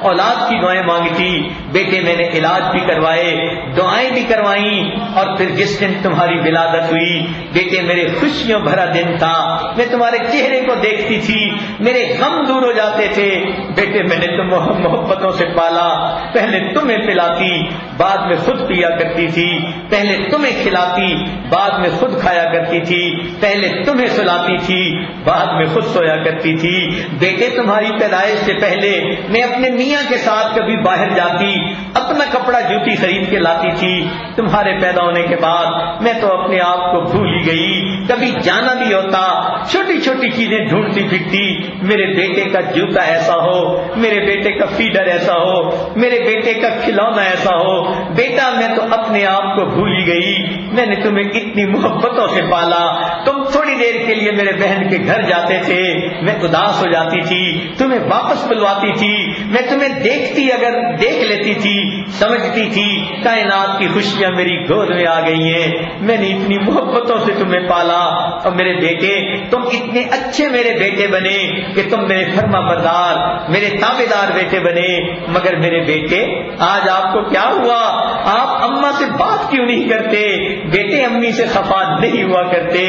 اولاد کی دعائیں مانگتی۔ بیٹے، میں نے علاج بھی کروائے، دعائیں بھی کروائیں، اور پھر جس دن تمہاری ولادت ہوئی، بیٹے میرے خوشیوں بھرا دن تھا، میں تمہارے چہرے کو دیکھتی تھی، میرے غم دور ہو جاتے تھے۔ بیٹے، میں نے تمہیں محبتوں سے پالا، پہلے تمہیں پلاتی، بعد میں خود پیا کرتی تھی، پہلے پہلے تمہیں کھلاتی بعد میں خود کھایا کرتی تھی، پہلے تمہیں سلاتی تھی بعد میں خود سویا کرتی تھی۔ بیٹے تمہاری پیدائش سے پہلے میں اپنے میاں کے ساتھ کبھی باہر جاتی، اپنا کپڑا جوتی خرید کے لاتی تھی، تمہارے پیدا ہونے کے بعد میں تو اپنے آپ کو بھول ہی گئی، کبھی جانا بھی ہوتا چھوٹی چھوٹی چیزیں ڈھونڈتی پھرتی، میرے بیٹے کا جوتا ایسا ہو، میرے بیٹے کا فیڈر ایسا ہو، میرے بیٹے کا کھلونا ایسا ہو۔ بیٹا میں تو اپنے آپ کو بھول ہی گئی، میں نے تمہیں اتنی محبتوں سے پالا، تم تھوڑی دیر کے لیے میرے بہن کے گھر جاتے تھے، میں اداس ہو جاتی تھی، تمہیں واپس بلواتی تھی، میں تمہیں دیکھتی اگر دیکھ لیتی تھی، سمجھتی تھی کائنات کی خوشیاں میری گود میں آ گئی ہیں، میں نے اتنی محبتوں سے تمہیں پالا۔ اور میرے بیٹے تم اتنے اچھے میرے بیٹے بنے کہ تم میرے فرما بردار، میرے تابع دار بیٹے بنے، مگر میرے بیٹے آج آپ کو کیا ہوا؟ آپ اماں سے بات کیوں نہیں کرتے؟ بیٹے امی سے خفا نہیں ہوا کرتے،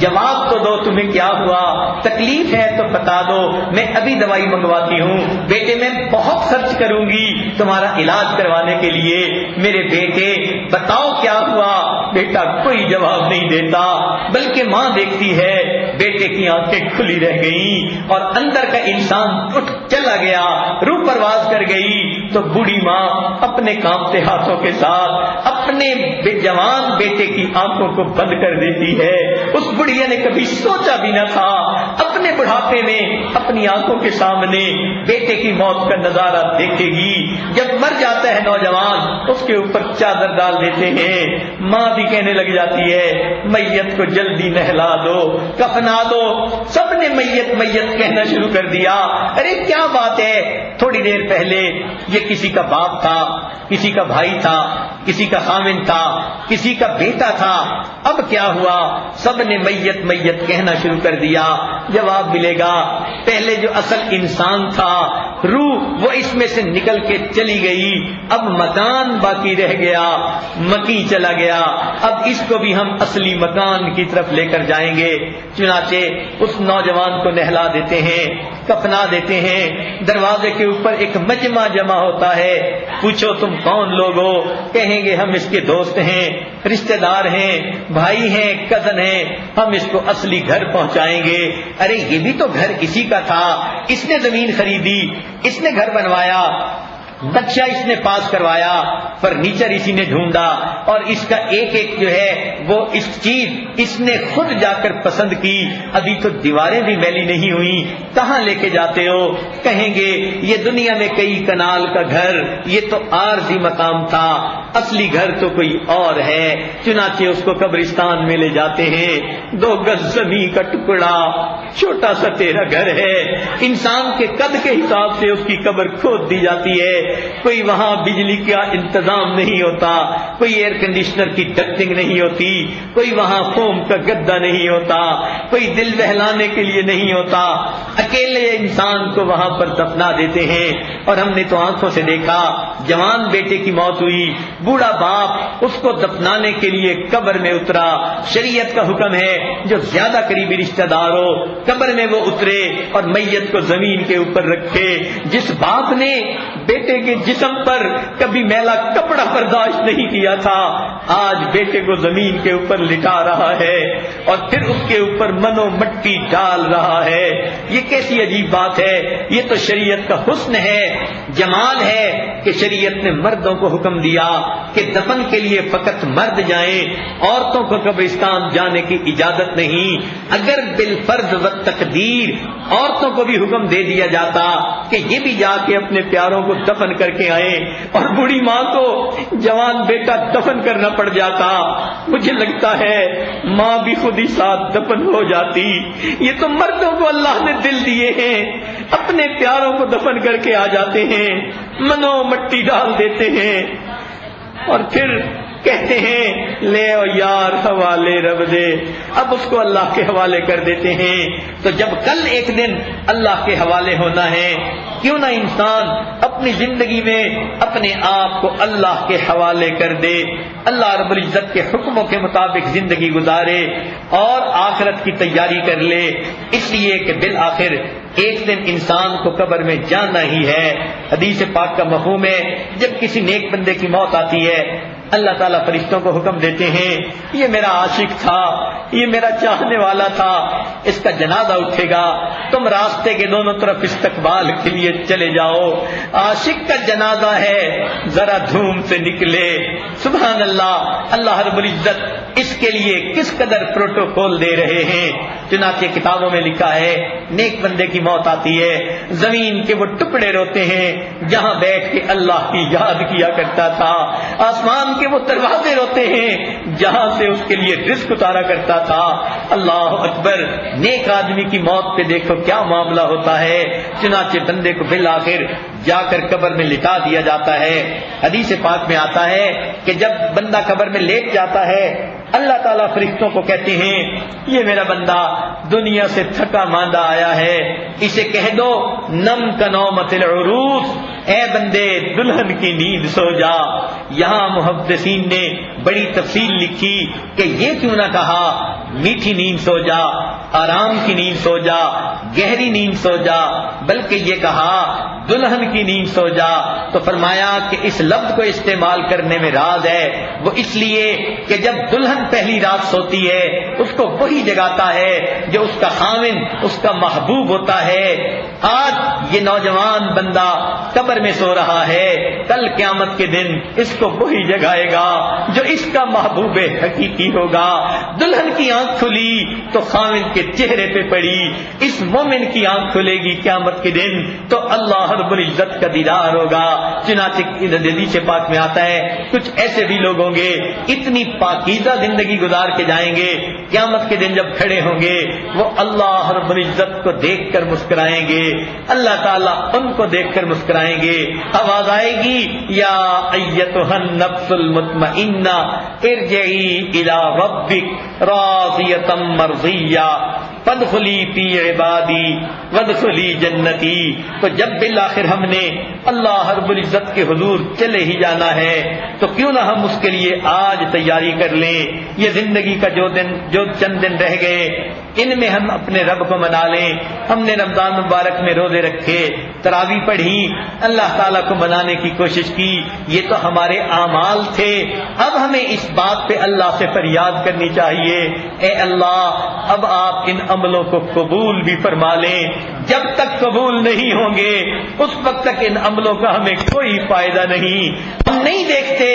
جواب تو دو تمہیں کیا ہوا؟ تکلیف ہے تو بتا دو، میں ابھی دوائی منگواتی ہوں، بیٹے میں بہت خرچ کروں گی تمہارا علاج کروانے کے لیے، میرے بیٹے بتاؤ کیا ہوا؟ بیٹا کوئی جواب نہیں دیتا، بلکہ ماں دیکھتی ہے بیٹے کی آنکھیں کھلی رہ گئیں اور اندر کا انسان اٹھ چلا گیا، روح پرواز کر گئی، تو بوڑھی ماں اپنے کانپتے ہاتھوں کے ساتھ اپنے جوان بیٹے کی آنکھوں کو بند کر دیتی ہے۔ اس بڑھیا نے کبھی سوچا بھی نہ تھا اپنے بڑھاپے میں اپنی آنکھوں کے سامنے بیٹے کی موت کا نظارہ دیکھے گی۔ جب مر جاتا ہے نوجوان اس کے اوپر چادر ڈال دیتے ہیں، ماں بھی کہنے لگ جاتی ہے میت کو جلدی نہلا دو، کفنا دو، سب نے میت میت کہنا شروع کر دیا۔ ارے کیا بات ہے، تھوڑی دیر پہلے یہ کسی کا باپ تھا، کسی کا بھائی تھا، کسی کا خامن تھا، کسی کا بیٹا تھا، اب کیا ہوا؟ سب نے میت میت کہنا شروع کر دیا۔ جواب ملے گا پہلے جو اصل انسان تھا، روح وہ اس میں سے نکل کے چلی گئی، اب مکان باقی رہ گیا، مکی چلا گیا، اب اس کو بھی ہم اصلی مکان کی طرف لے کر جائیں گے۔ چنانچہ اس نوجوان کو نہلا دیتے ہیں، کفنا دیتے ہیں، دروازے کے اوپر ایک مجمع جمع ہوتا ہے، پوچھو تم کون لوگ ہو؟ کہیں گے ہم اس کے دوست ہیں، رشتہ دار ہیں، بھائی ہیں، کزن ہیں، ہم اس کو اصلی گھر پہنچائیں گے۔ ارے یہ بھی تو گھر اسی کا تھا، اس نے زمین خریدی، اس نے گھر بنوایا، نقشہ اس نے پاس کروایا، فرنیچر اسی نے ڈھونڈا، اور اس کا ایک ایک جو ہے وہ اس چیز اس نے خود جا کر پسند کی، ابھی تو دیواریں بھی میلی نہیں ہوئی، کہاں لے کے جاتے ہو؟ کہیں گے یہ دنیا میں کئی کنال کا گھر، یہ تو عارضی مقام تھا، اصلی گھر تو کوئی اور ہے۔ چنانچہ اس کو قبرستان میں لے جاتے ہیں، 2 گز زمین کا ٹکڑا، چھوٹا سا تیرا گھر ہے، انسان کے قد کے حساب سے اس کی قبر کھود دی جاتی ہے، کوئی وہاں بجلی کا انتظام نہیں ہوتا، کوئی ایئر کنڈیشنر کی ڈکٹنگ نہیں ہوتی، کوئی وہاں فوم کا گدا نہیں ہوتا، کوئی دل بہلانے کے لیے نہیں ہوتا، اکیلے انسان کو وہاں پر دفنا دیتے ہیں۔ اور ہم نے تو آنکھوں سے دیکھا، جوان بیٹے کی موت ہوئی، بوڑھا باپ اس کو دفنانے کے لیے قبر میں اترا، شریعت کا حکم ہے جو زیادہ قریبی رشتہ دار ہو قبر میں وہ اترے اور میت کو زمین کے اوپر رکھے۔ جس باپ نے بیٹے کے جسم پر کبھی میلا کپڑا برداشت نہیں کیا تھا، آج بیٹے کو زمین کے اوپر لٹا رہا ہے اور پھر اس کے اوپر منو مٹی ڈال رہا ہے۔ یہ کیسی عجیب بات ہے، یہ تو شریعت کا حسن ہے، جمال ہے کہ شریعت نے مردوں کو حکم دیا کہ دفن کے لیے فقط مرد جائیں، عورتوں کو قبرستان جانے کی اجازت نہیں۔ اگر بالفرض و تقدیر عورتوں کو بھی حکم دے دیا جاتا کہ یہ بھی جا کے اپنے پیاروں کو دفن کر کے آئیں، اور بوڑھی ماں کو جوان بیٹا دفن کرنا پڑ جاتا، مجھے لگتا ہے ماں بھی خود ہی ساتھ دفن ہو جاتی۔ یہ تو مردوں کو اللہ نے دل دیے ہیں، اپنے پیاروں کو دفن کر کے آ جاتے ہیں، منو مٹی ڈال دیتے ہیں اور پھر کہتے ہیں لے او یار حوالے رب دے، اب اس کو اللہ کے حوالے کر دیتے ہیں۔ تو جب کل ایک دن اللہ کے حوالے ہونا ہے، کیوں نہ انسان اپنی زندگی میں اپنے آپ کو اللہ کے حوالے کر دے، اللہ رب العزت کے حکموں کے مطابق زندگی گزارے اور آخرت کی تیاری کر لے، اس لیے کہ بالآخر ایک دن انسان کو قبر میں جانا ہی ہے۔ حدیث پاک کا مفہوم ہے جب کسی نیک بندے کی موت آتی ہے اللہ تعالیٰ فرشتوں کو حکم دیتے ہیں یہ میرا عاشق تھا، یہ میرا چاہنے والا تھا، اس کا جنازہ اٹھے گا، تم راستے کے دونوں طرف استقبال کے لیے چلے جاؤ، عاشق کا جنازہ ہے، ذرا دھوم سے نکلے۔ سبحان اللہ، اللہ رب العزت اس کے لیے کس قدر پروٹوکول دے رہے ہیں۔ چنانچہ کتابوں میں لکھا ہے نیک بندے کی موت آتی ہے، زمین کے وہ ٹکڑے روتے ہیں جہاں بیٹھ کے اللہ کی یاد کیا کرتا تھا، آسمان کے وہ دروازے روتے ہیں جہاں سے اس کے لیے رزق اتارا کرتا تھا۔ اللہ اکبر، نیک آدمی کی موت پہ دیکھو کیا معاملہ ہوتا ہے۔ چنانچہ بندے کو بالآخر جا کر قبر میں لٹا دیا جاتا ہے۔ حدیث پاک میں آتا ہے کہ جب بندہ قبر میں لیٹ جاتا ہے اللہ تعالیٰ فرشتوں کو کہتے ہیں یہ میرا بندہ دنیا سے تھکا ماندہ آیا ہے، اسے کہہ دو نم کنومۃ العروس، اے بندے دلہن کی نیند سو جا۔ یہاں محدثین نے بڑی تفصیل لکھی کہ یہ کیوں نہ کہا میٹھی نیند سو جا، آرام کی نیند سو جا، گہری نیند سو جا، بلکہ یہ کہا دلہن کی نیند سو جا۔ تو فرمایا کہ اس لفظ کو استعمال کرنے میں راز ہے، وہ اس لیے کہ جب دلہن پہلی رات سوتی ہے اس کو وہی جگاتا ہے جو اس کا خاوند، اس کا محبوب ہوتا ہے۔ آج یہ نوجوان بندہ قبر میں سو رہا ہے، کل قیامت کے دن اس کو وہی جگائے گا جو اس کا محبوب حقیقی ہوگا۔ دلہن کی آنکھ کھلی تو خاوند کے چہرے پہ پڑی، اس مومن کی آنکھ کھلے گی قیامت کے دن تو اللہ رب العزت کا دیدار ہوگا۔ چنانچہ حدیث پاک میں آتا ہے کچھ ایسے بھی لوگ ہوں گے اتنی پاکیزہ زندگی گزار کے جائیں گے، قیامت کے دن جب کھڑے ہوں گے وہ اللہ رب العزت کو دیکھ کر مسکرائیں گے، اللہ تعالیٰ ان کو دیکھ کر مسکرائیں گے۔ آواز آئے گی یا ایتھا النفس المطمئنہ ارجعی الی ربک راضیۃ مرضیہ فادخلی فی عبادی وادخلی جنتی۔ تو جب بالآخر ہم نے اللہ رب العزت کے حضور چلے ہی جانا ہے تو کیوں نہ ہم اس کے لیے آج تیاری کر لیں۔ یہ زندگی کا جو چند دن رہ گئے ان میں ہم اپنے رب کو منا لیں۔ ہم نے رمضان مبارک میں روزے رکھے، تراویح پڑھی، اللہ تعالیٰ کو منانے کی کوشش کی، یہ تو ہمارے اعمال تھے۔ اب ہمیں اس بات پہ اللہ سے فریاد کرنی چاہیے اے اللہ اب آپ ان عملوں کو قبول بھی فرما لیں۔ جب تک قبول نہیں ہوں گے اس وقت تک ان عملوں کا ہمیں کوئی فائدہ نہیں۔ ہم نہیں دیکھتے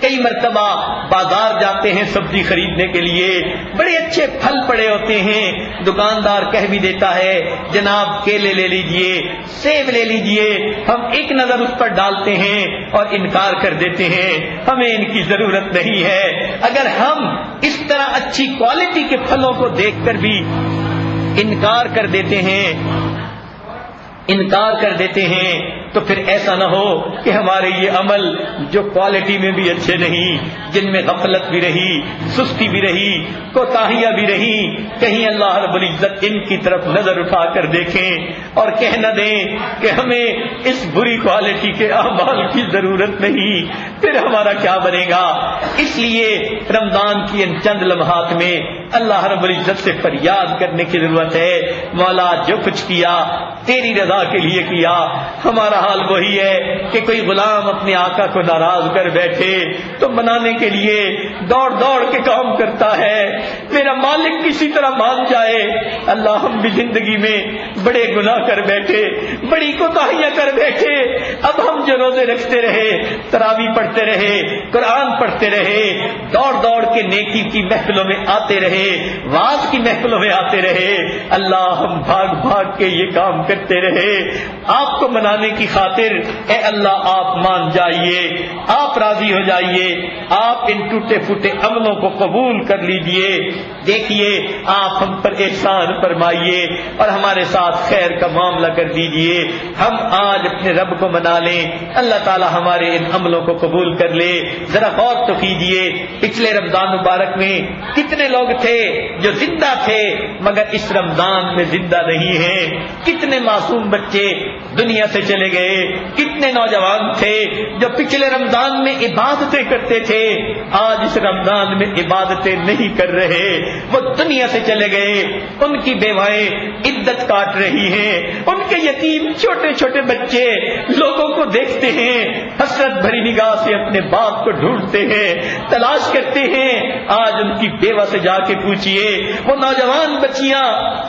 کئی مرتبہ بازار جاتے ہیں سبزی خریدنے کے لیے، بڑے اچھے پھل پڑے ہوتے ہیں، دکاندار کہہ بھی دیتا ہے جناب کیلے لے لیجئے، سیب لے لیجئے، ہم ایک نظر اس پر ڈالتے ہیں اور انکار کر دیتے ہیں، ہمیں ان کی ضرورت نہیں ہے۔ اگر ہم اس طرح اچھی کوالٹی کے پھلوں کو دیکھ کر بھی انکار کر دیتے ہیں تو پھر ایسا نہ ہو کہ ہمارے یہ عمل جو کوالٹی میں بھی اچھے نہیں، جن میں غفلت بھی رہی، سستی بھی رہی، کوتاہیاں بھی رہی، کہیں اللہ رب العزت ان کی طرف نظر اٹھا کر دیکھیں اور کہہ نہ دیں کہ ہمیں اس بری کوالٹی کے اعمال کی ضرورت نہیں، پھر ہمارا کیا بنے گا۔ اس لیے رمضان کی ان چند لمحات میں اللہ رب العزت سے فریاد کرنے کی ضرورت ہے، مولا جو کچھ کیا تیری رضا کے لیے کیا۔ ہمارا حال وہی ہے کہ کوئی غلام اپنے آقا کو ناراض کر بیٹھے تو منانے کے لیے دوڑ دوڑ کے کام کرتا ہے، میرا مالک کسی طرح مان جائے۔ اللہ ہم بھی زندگی میں بڑے گناہ کر بیٹھے، بڑی کوتاہیاں کر بیٹھے، اب ہم جو روزے رکھتے رہے، تراویح پڑھتے رہے، قرآن پڑھتے رہے، دوڑ دوڑ کے نیکی کی محفلوں میں آتے رہے، واز کی محفلوں میں آتے رہے، اللہ ہم بھاگ بھاگ کے یہ کام کرتے رہے آپ کو منانے کی خاطر۔ اے اللہ آپ مان جائیے، آپ راضی ہو جائیے، آپ ان ٹوٹے پھوٹے عملوں کو قبول کر لیجئے۔ دیکھیے آپ ہم پر احسان فرمائیے اور ہمارے ساتھ خیر کا معاملہ کر دیجئے۔ ہم آج اپنے رب کو منا لیں، اللہ تعالی ہمارے ان عملوں کو قبول کر لے۔ ذرا غور تو کیجئے پچھلے رمضان مبارک میں کتنے لوگ تھے تھے جو زندہ تھے مگر اس رمضان میں زندہ نہیں ہیں. کتنے معصوم بچے دنیا سے چلے گئے, کتنے نوجوان تھے جو پچھلے رمضان میں عبادتیں کرتے تھے, آج اس رمضان میں عبادتیں نہیں کر رہے, وہ دنیا سے چلے گئے. ان کی بیوائیں عدت کاٹ رہی ہیں, ان کے یتیم چھوٹے چھوٹے بچے لوگوں کو دیکھتے ہیں, حسرت بھری نگاہ سے اپنے باپ کو ڈھونڈتے ہیں, تلاش کرتے ہیں. آج ان کی بیوہ سے جا کے پوچھئے, وہ نوجوان بچیاں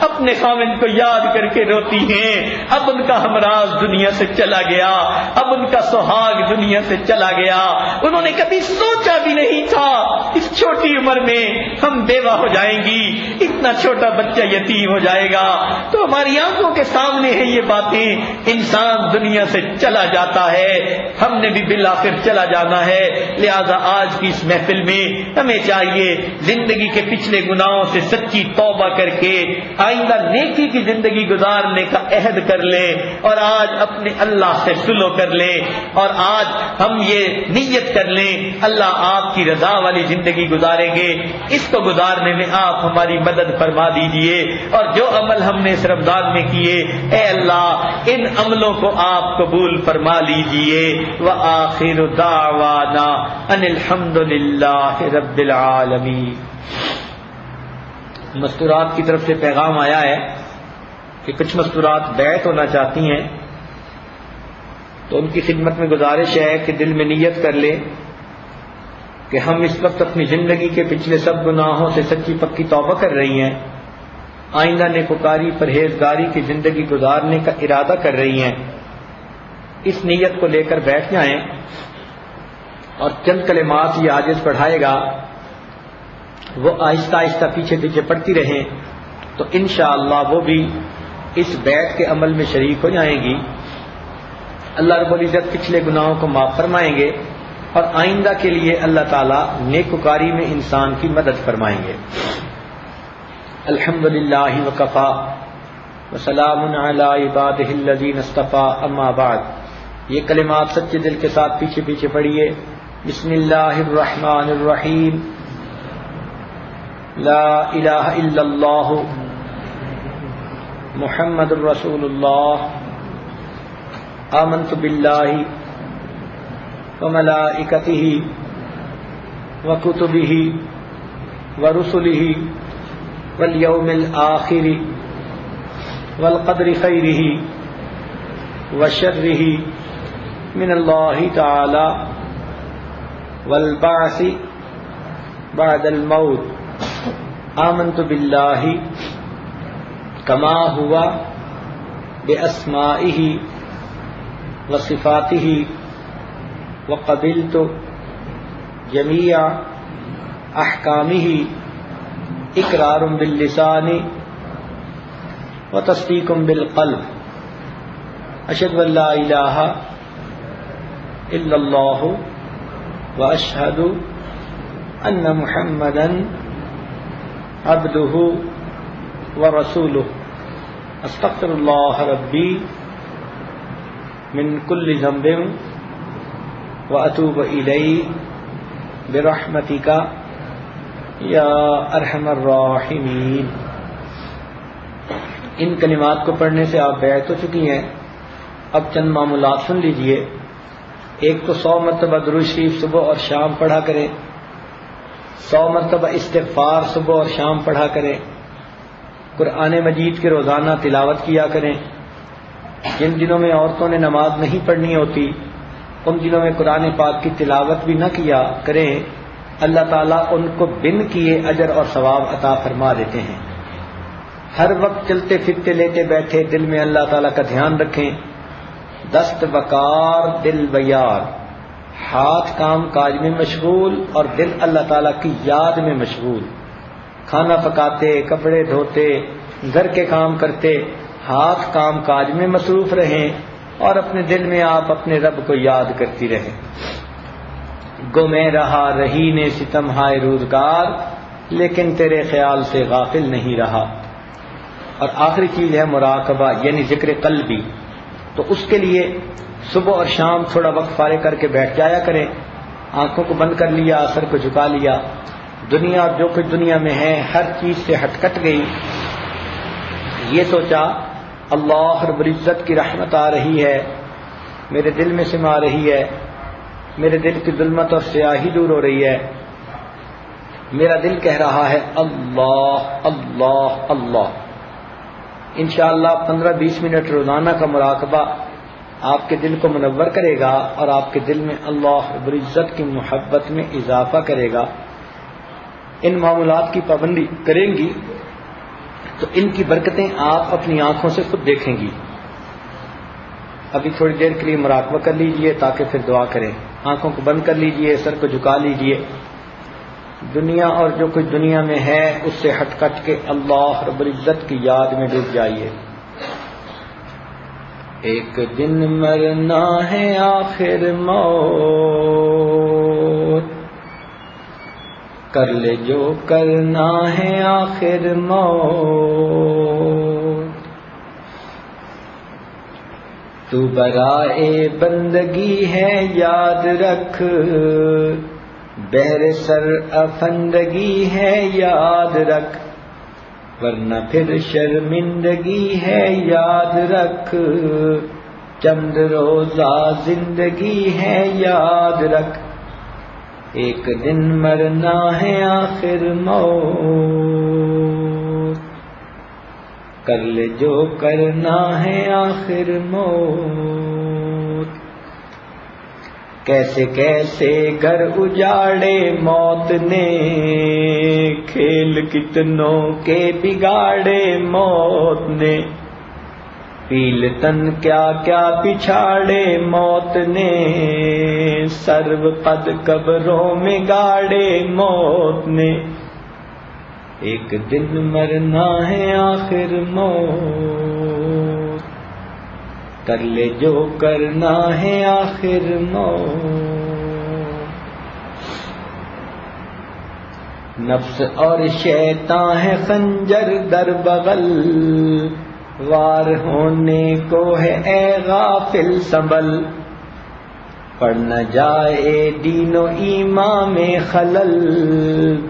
اپنے خاوند کو یاد کر کے روتی ہیں. اب ان کا ہمراز دنیا سے چلا گیا, اب ان کا سہاگ دنیا سے چلا گیا. انہوں نے کبھی سوچا بھی نہیں تھا اس چھوٹی عمر میں ہم بیوہ ہو جائیں گی, اتنا چھوٹا بچہ یتیم ہو جائے گا. تو ہماری آنکھوں کے سامنے ہے یہ باتیں. انسان دنیا سے چلا جاتا ہے, ہم نے بھی بالآخر چلا جانا ہے. لہذا آج کی اس محفل میں ہمیں چاہیے زندگی کے پچھلے گناہوں سے سچی توبہ کر کے آئندہ نیکی کی زندگی گزارنے کا عہد کر لیں, اور آج اپنے اللہ سے سلو کر لیں, اور آج ہم یہ نیت کر لیں اللہ آپ کی رضا والی زندگی گزاریں گے. اس کو گزارنے میں آپ ہماری مدد فرما دیجئے, اور جو عمل ہم نے اس رمضان میں کیے اے اللہ ان عملوں کو آپ قبول فرما لیجئے. وآخر دعوانا ان الحمد للہ رب العالمین. مستورات کی طرف سے پیغام آیا ہے کہ کچھ مستورات بیعت ہونا چاہتی ہیں, تو ان کی خدمت میں گزارش ہے کہ دل میں نیت کر لیں کہ ہم اس وقت اپنی زندگی کے پچھلے سب گناہوں سے سچی پکی توبہ کر رہی ہیں, آئندہ نیکوکاری پرہیزگاری کی زندگی گزارنے کا ارادہ کر رہی ہیں. اس نیت کو لے کر بیٹھ جائیں, اور چند کلمات یہ عاجز پڑھائے گا وہ آہستہ آہستہ پیچھے پیچھے پڑھتی رہیں, تو انشاءاللہ وہ بھی اس بیعت کے عمل میں شریک ہو جائیں گی. اللہ رب العزت پچھلے گناہوں کو معاف فرمائیں گے, اور آئندہ کے لیے اللہ تعالیٰ نیکوکاری میں انسان کی مدد فرمائیں گے. الحمدللہ وکفا وسلام علی عبادہ الذین اصطفیٰ, اما بعد. یہ کلمات سچے دل کے ساتھ پیچھے پیچھے پڑھیے. بسم اللہ الرحمن الرحیم. لا الہ الا اللہ محمد الرسول اللہ. آمنت باللہ وملائکتہ وکتبہ ورسلہ والیوم الآخر والقدر خیرہ وشرہ من اللہ تعالی والبعث بعد الموت. آمنت باللہ کما ہوا باسمائہ وصفاتہ وقبلت جمیع احکامہ اقرار باللسان وتصدیق بالقلب. اشہد ان لا الہ الا اللہ واشہد ان محمدا عبدہ ورسولہ. استغفر اللہ ربی من کل ذنب واتوب الیہ برحمتک یا ارحم الراحمین. ان کلمات کو پڑھنے سے آپ بیعت ہو چکی ہیں. اب چند معمولات سن لیجئے. ایک تو 100 مرتبہ درود شریف صبح اور شام پڑھا کریں, 100 مرتبہ استغفار صبح اور شام پڑھا کریں. قرآن مجید کے روزانہ تلاوت کیا کریں. جن دنوں میں عورتوں نے نماز نہیں پڑھنی ہوتی ان دنوں میں قرآن پاک کی تلاوت بھی نہ کیا کریں, اللہ تعالیٰ ان کو بن کیے اجر اور ثواب عطا فرما دیتے ہیں. ہر وقت چلتے پھرتے لیتے بیٹھے دل میں اللہ تعالیٰ کا دھیان رکھیں. دست بکار دل بیار, ہاتھ کام کاج میں مشغول اور دل اللہ تعالیٰ کی یاد میں مشغول. کھانا پکاتے, کپڑے دھوتے, گھر کے کام کرتے, ہاتھ کام کاج میں مصروف رہیں اور اپنے دل میں آپ اپنے رب کو یاد کرتی رہیں. گو میں رہا رہی نے ستم ہائے روزگار, لیکن تیرے خیال سے غافل نہیں رہا. اور آخری چیز ہے مراقبہ یعنی ذکر قلبی. تو اس کے لیے صبح اور شام تھوڑا وقت فارغ کر کے بیٹھ جایا کریں. آنکھوں کو بند کر لیا, سر کو جھکا لیا, دنیا جو کچھ دنیا میں ہے ہر چیز سے ہٹ کٹ گئی، یہ سوچا اللہ رب العزت کی رحمت آ رہی ہے، میرے دل میں سما رہی ہے، میرے دل کی ظلمت اور سیاہی دور ہو رہی ہے، میرا دل کہہ رہا ہے اللہ اللہ اللہ۔ انشاءاللہ 15-20 منٹ روزانہ کا مراقبہ آپ کے دل کو منور کرے گا اور آپ کے دل میں اللہ رب العزت کی محبت میں اضافہ کرے گا۔ ان معمولات کی پابندی کریں گی تو ان کی برکتیں آپ اپنی آنکھوں سے خود دیکھیں گی۔ ابھی تھوڑی دیر کے لیے مراقبہ کر لیجئے تاکہ پھر دعا کریں۔ آنکھوں کو بند کر لیجئے، سر کو جھکا لیجئے، دنیا اور جو کچھ دنیا میں ہے اس سے ہٹ کٹ کے اللہ رب العزت کی یاد میں ڈوب جائیے۔ ایک دن مرنا ہے آخر موت، کر لے جو کرنا ہے آخر موت، تو برائے بندگی ہے یاد رکھ، بہر سر افندگی ہے یاد رکھ، ورنہ پھر شرمندگی ہے یاد رکھ، چند روزہ زندگی ہے یاد رکھ، ایک دن مرنا ہے آخر موت، کر لے جو کرنا ہے آخر موت، کیسے کیسے گھر اجاڑے موت نے، کھیل کتنوں کے بگاڑے موت نے، پیل تن کیا کیا پچھاڑے موت نے، سرو پد قبروں میں گاڑے موت نے، ایک دن مرنا ہے آخر موت، کر لے جو کرنا ہے آخر موت، نفس اور شیطان ہے خنجر در بغل، وار ہونے کو ہے اے غافل سنبھل، پڑ نہ جائے دین و ایمان میں خلل،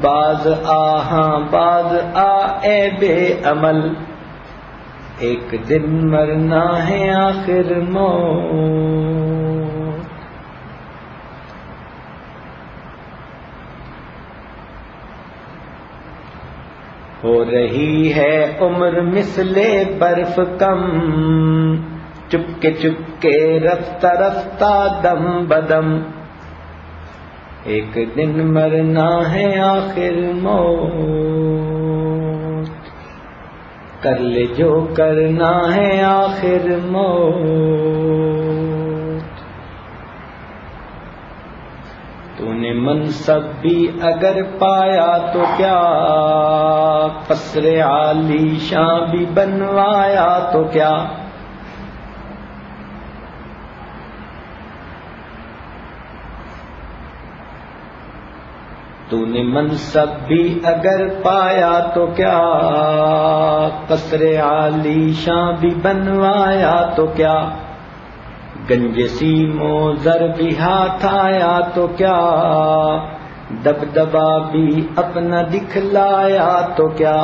باز آہاں باز آ اے بے عمل، ایک دن مرنا ہے آخر موت، ہو رہی ہے عمر مثل برف کم، چپکے رفتہ رفتہ دم بدم، ایک دن مرنا ہے آخر موت، کر لے جو کرنا ہے آخر موت، تو نے منصب بھی اگر پایا تو کیا، قصر عالی شاں بھی بنوایا تو کیا، تو نے منصب بھی اگر پایا تو کیا، قصر عالی شاں بھی بنوایا تو کیا، گنج سیم و زر بھی ہاتھ آیا تو کیا، دبدبا بھی اپنا دکھلایا تو کیا،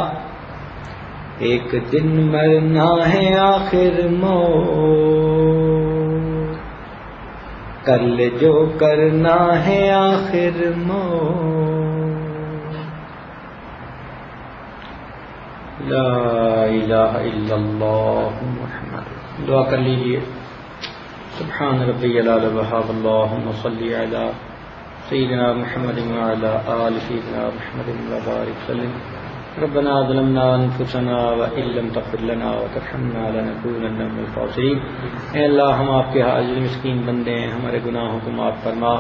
ایک دن مرنا ہے آخر موت، کر لے جو کرنا ہے آخر موت، لا الہ الا اللہ محمد۔ دعا کر لیجئے۔ سبحان ربی العلی وہاب، اللہم صلی علی سیدنا محمد وعلی آل سیدنا محمد وبارک وسلم۔ ربنا ظلمنا انفسنا وان لم تغفر لنا وترحمنا لنكونن من الخاسرین۔ اے اللہ، ہم آپ کے عاجز مسکین بندے ہیں، ہمارے گناہوں کو معاف فرما،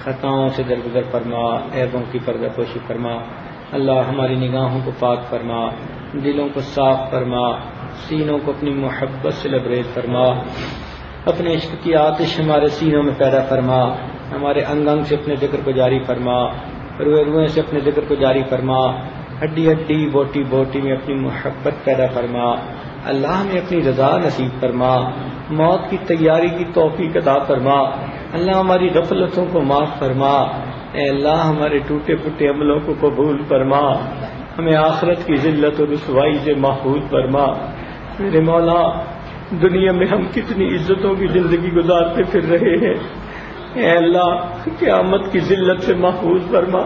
خطاؤں سے درگزر فرما، عیبوں کی پردہ پوشی فرما۔ اللہ، ہماری نگاہوں کو پاک فرما، دلوں کو صاف فرما، سینوں کو اپنی محبت سے لبریز فرما، اپنے عشق کی آتش ہمارے سینوں میں پیدا فرما، ہمارے انگ انگ سے اپنے ذکر کو جاری فرما، روئے روئے سے اپنے ذکر کو جاری فرما، ہڈی ہڈی بوٹی بوٹی میں اپنی محبت پیدا فرما۔ اللہ ہمیں اپنی رضا نصیب فرما، موت کی تیاری کی توفیق عطا فرما۔ اللہ ہماری غفلتوں کو معاف فرما، اے اللہ ہمارے ٹوٹے پھوٹے عملوں کو قبول فرما، ہمیں آخرت کی ذلت اور رسوائی سے محفوظ فرما۔ میرے مولا دنیا میں ہم کتنی عزتوں کی زندگی گزارتے پھر رہے ہیں، اے اللہ قیامت کی ذلت سے محفوظ فرما۔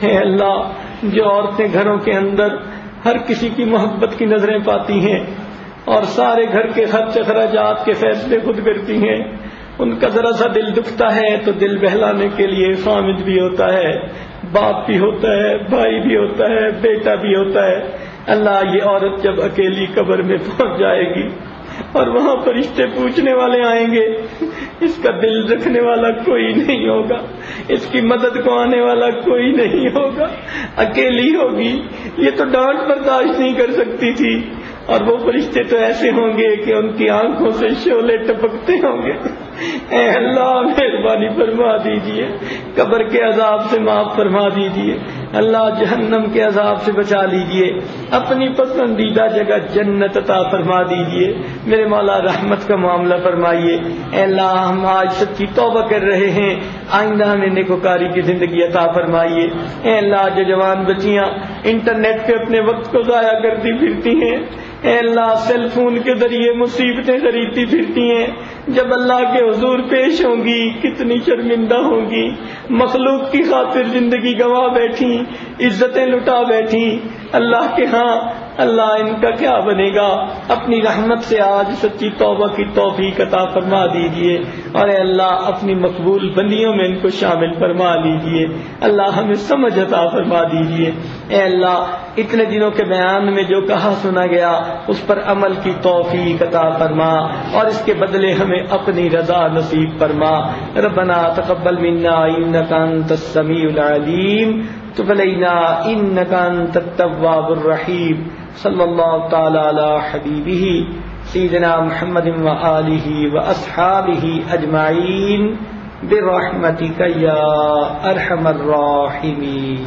اے اللہ جو عورتیں گھروں کے اندر ہر کسی کی محبت کی نظریں پاتی ہیں اور سارے گھر کے خرچ اخراجات کے فیصلے خود کرتی ہیں، ان کا ذرا سا دل دکھتا ہے تو دل بہلانے کے لیے خامد بھی ہوتا ہے، باپ بھی ہوتا ہے، بھائی بھی ہوتا ہے، بیٹا بھی ہوتا ہے۔ اللہ یہ عورت جب اکیلی قبر میں پہنچ جائے گی اور وہاں فرشتے پوچھنے والے آئیں گے، اس کا دل رکھنے والا کوئی نہیں ہوگا، اس کی مدد کو آنے والا کوئی نہیں ہوگا، اکیلی ہوگی، یہ تو ڈانٹ برداشت نہیں کر سکتی تھی، اور وہ فرشتے تو ایسے ہوں گے کہ ان کی آنکھوں سے شعلے ٹپکتے ہوں گے۔ اے اللہ مہربانی فرما دیجئے، قبر کے عذاب سے معاف فرما دیجئے، اللہ جہنم کے عذاب سے بچا لیجئے، اپنی پسندیدہ جگہ جنت عطا فرما دیجئے۔ میرے مولا رحمت کا معاملہ فرمائیے۔ اے اللہ ہم آج سچی توبہ کر رہے ہیں، آئندہ ہمیں نیکوکاری کی زندگی عطا فرمائیے۔ اے اللہ جو جوان بچیاں انٹرنیٹ پہ اپنے وقت کو ضائع کرتی پھرتی ہیں، اے اللہ سیل فون کے ذریعے مصیبتیں خریدتی پھرتی ہیں، جب اللہ کے حضور پیش ہوں گی کتنی شرمندہ ہوں گی، مخلوق کی خاطر زندگی گنوا بیٹھی، عزتیں لٹا بیٹھی، اللہ کے ہاں اللہ ان کا کیا بنے گا؟ اپنی رحمت سے آج سچی توبہ کی توفیق عطا فرما دیجئے، اور اے اللہ اپنی مقبول بندیوں میں ان کو شامل فرما لیجئے۔ اللہ ہمیں سمجھ عطا فرما دیجئے۔ اے اللہ اتنے دنوں کے بیان میں جو کہا سنا گیا اس پر عمل کی توفیق عطا فرما، اور اس کے بدلے ہمیں اپنی رضا نصیب فرما۔ ربنا تقبل منا انک انت السمیع العلیم تب علینا انک انت التواب الرحیم۔ صلی اللہ تعالی علی حبیبہ سیدنا محمد وآلہ واصحابہ اجمعین برحمتک یا ارحم الراحمین۔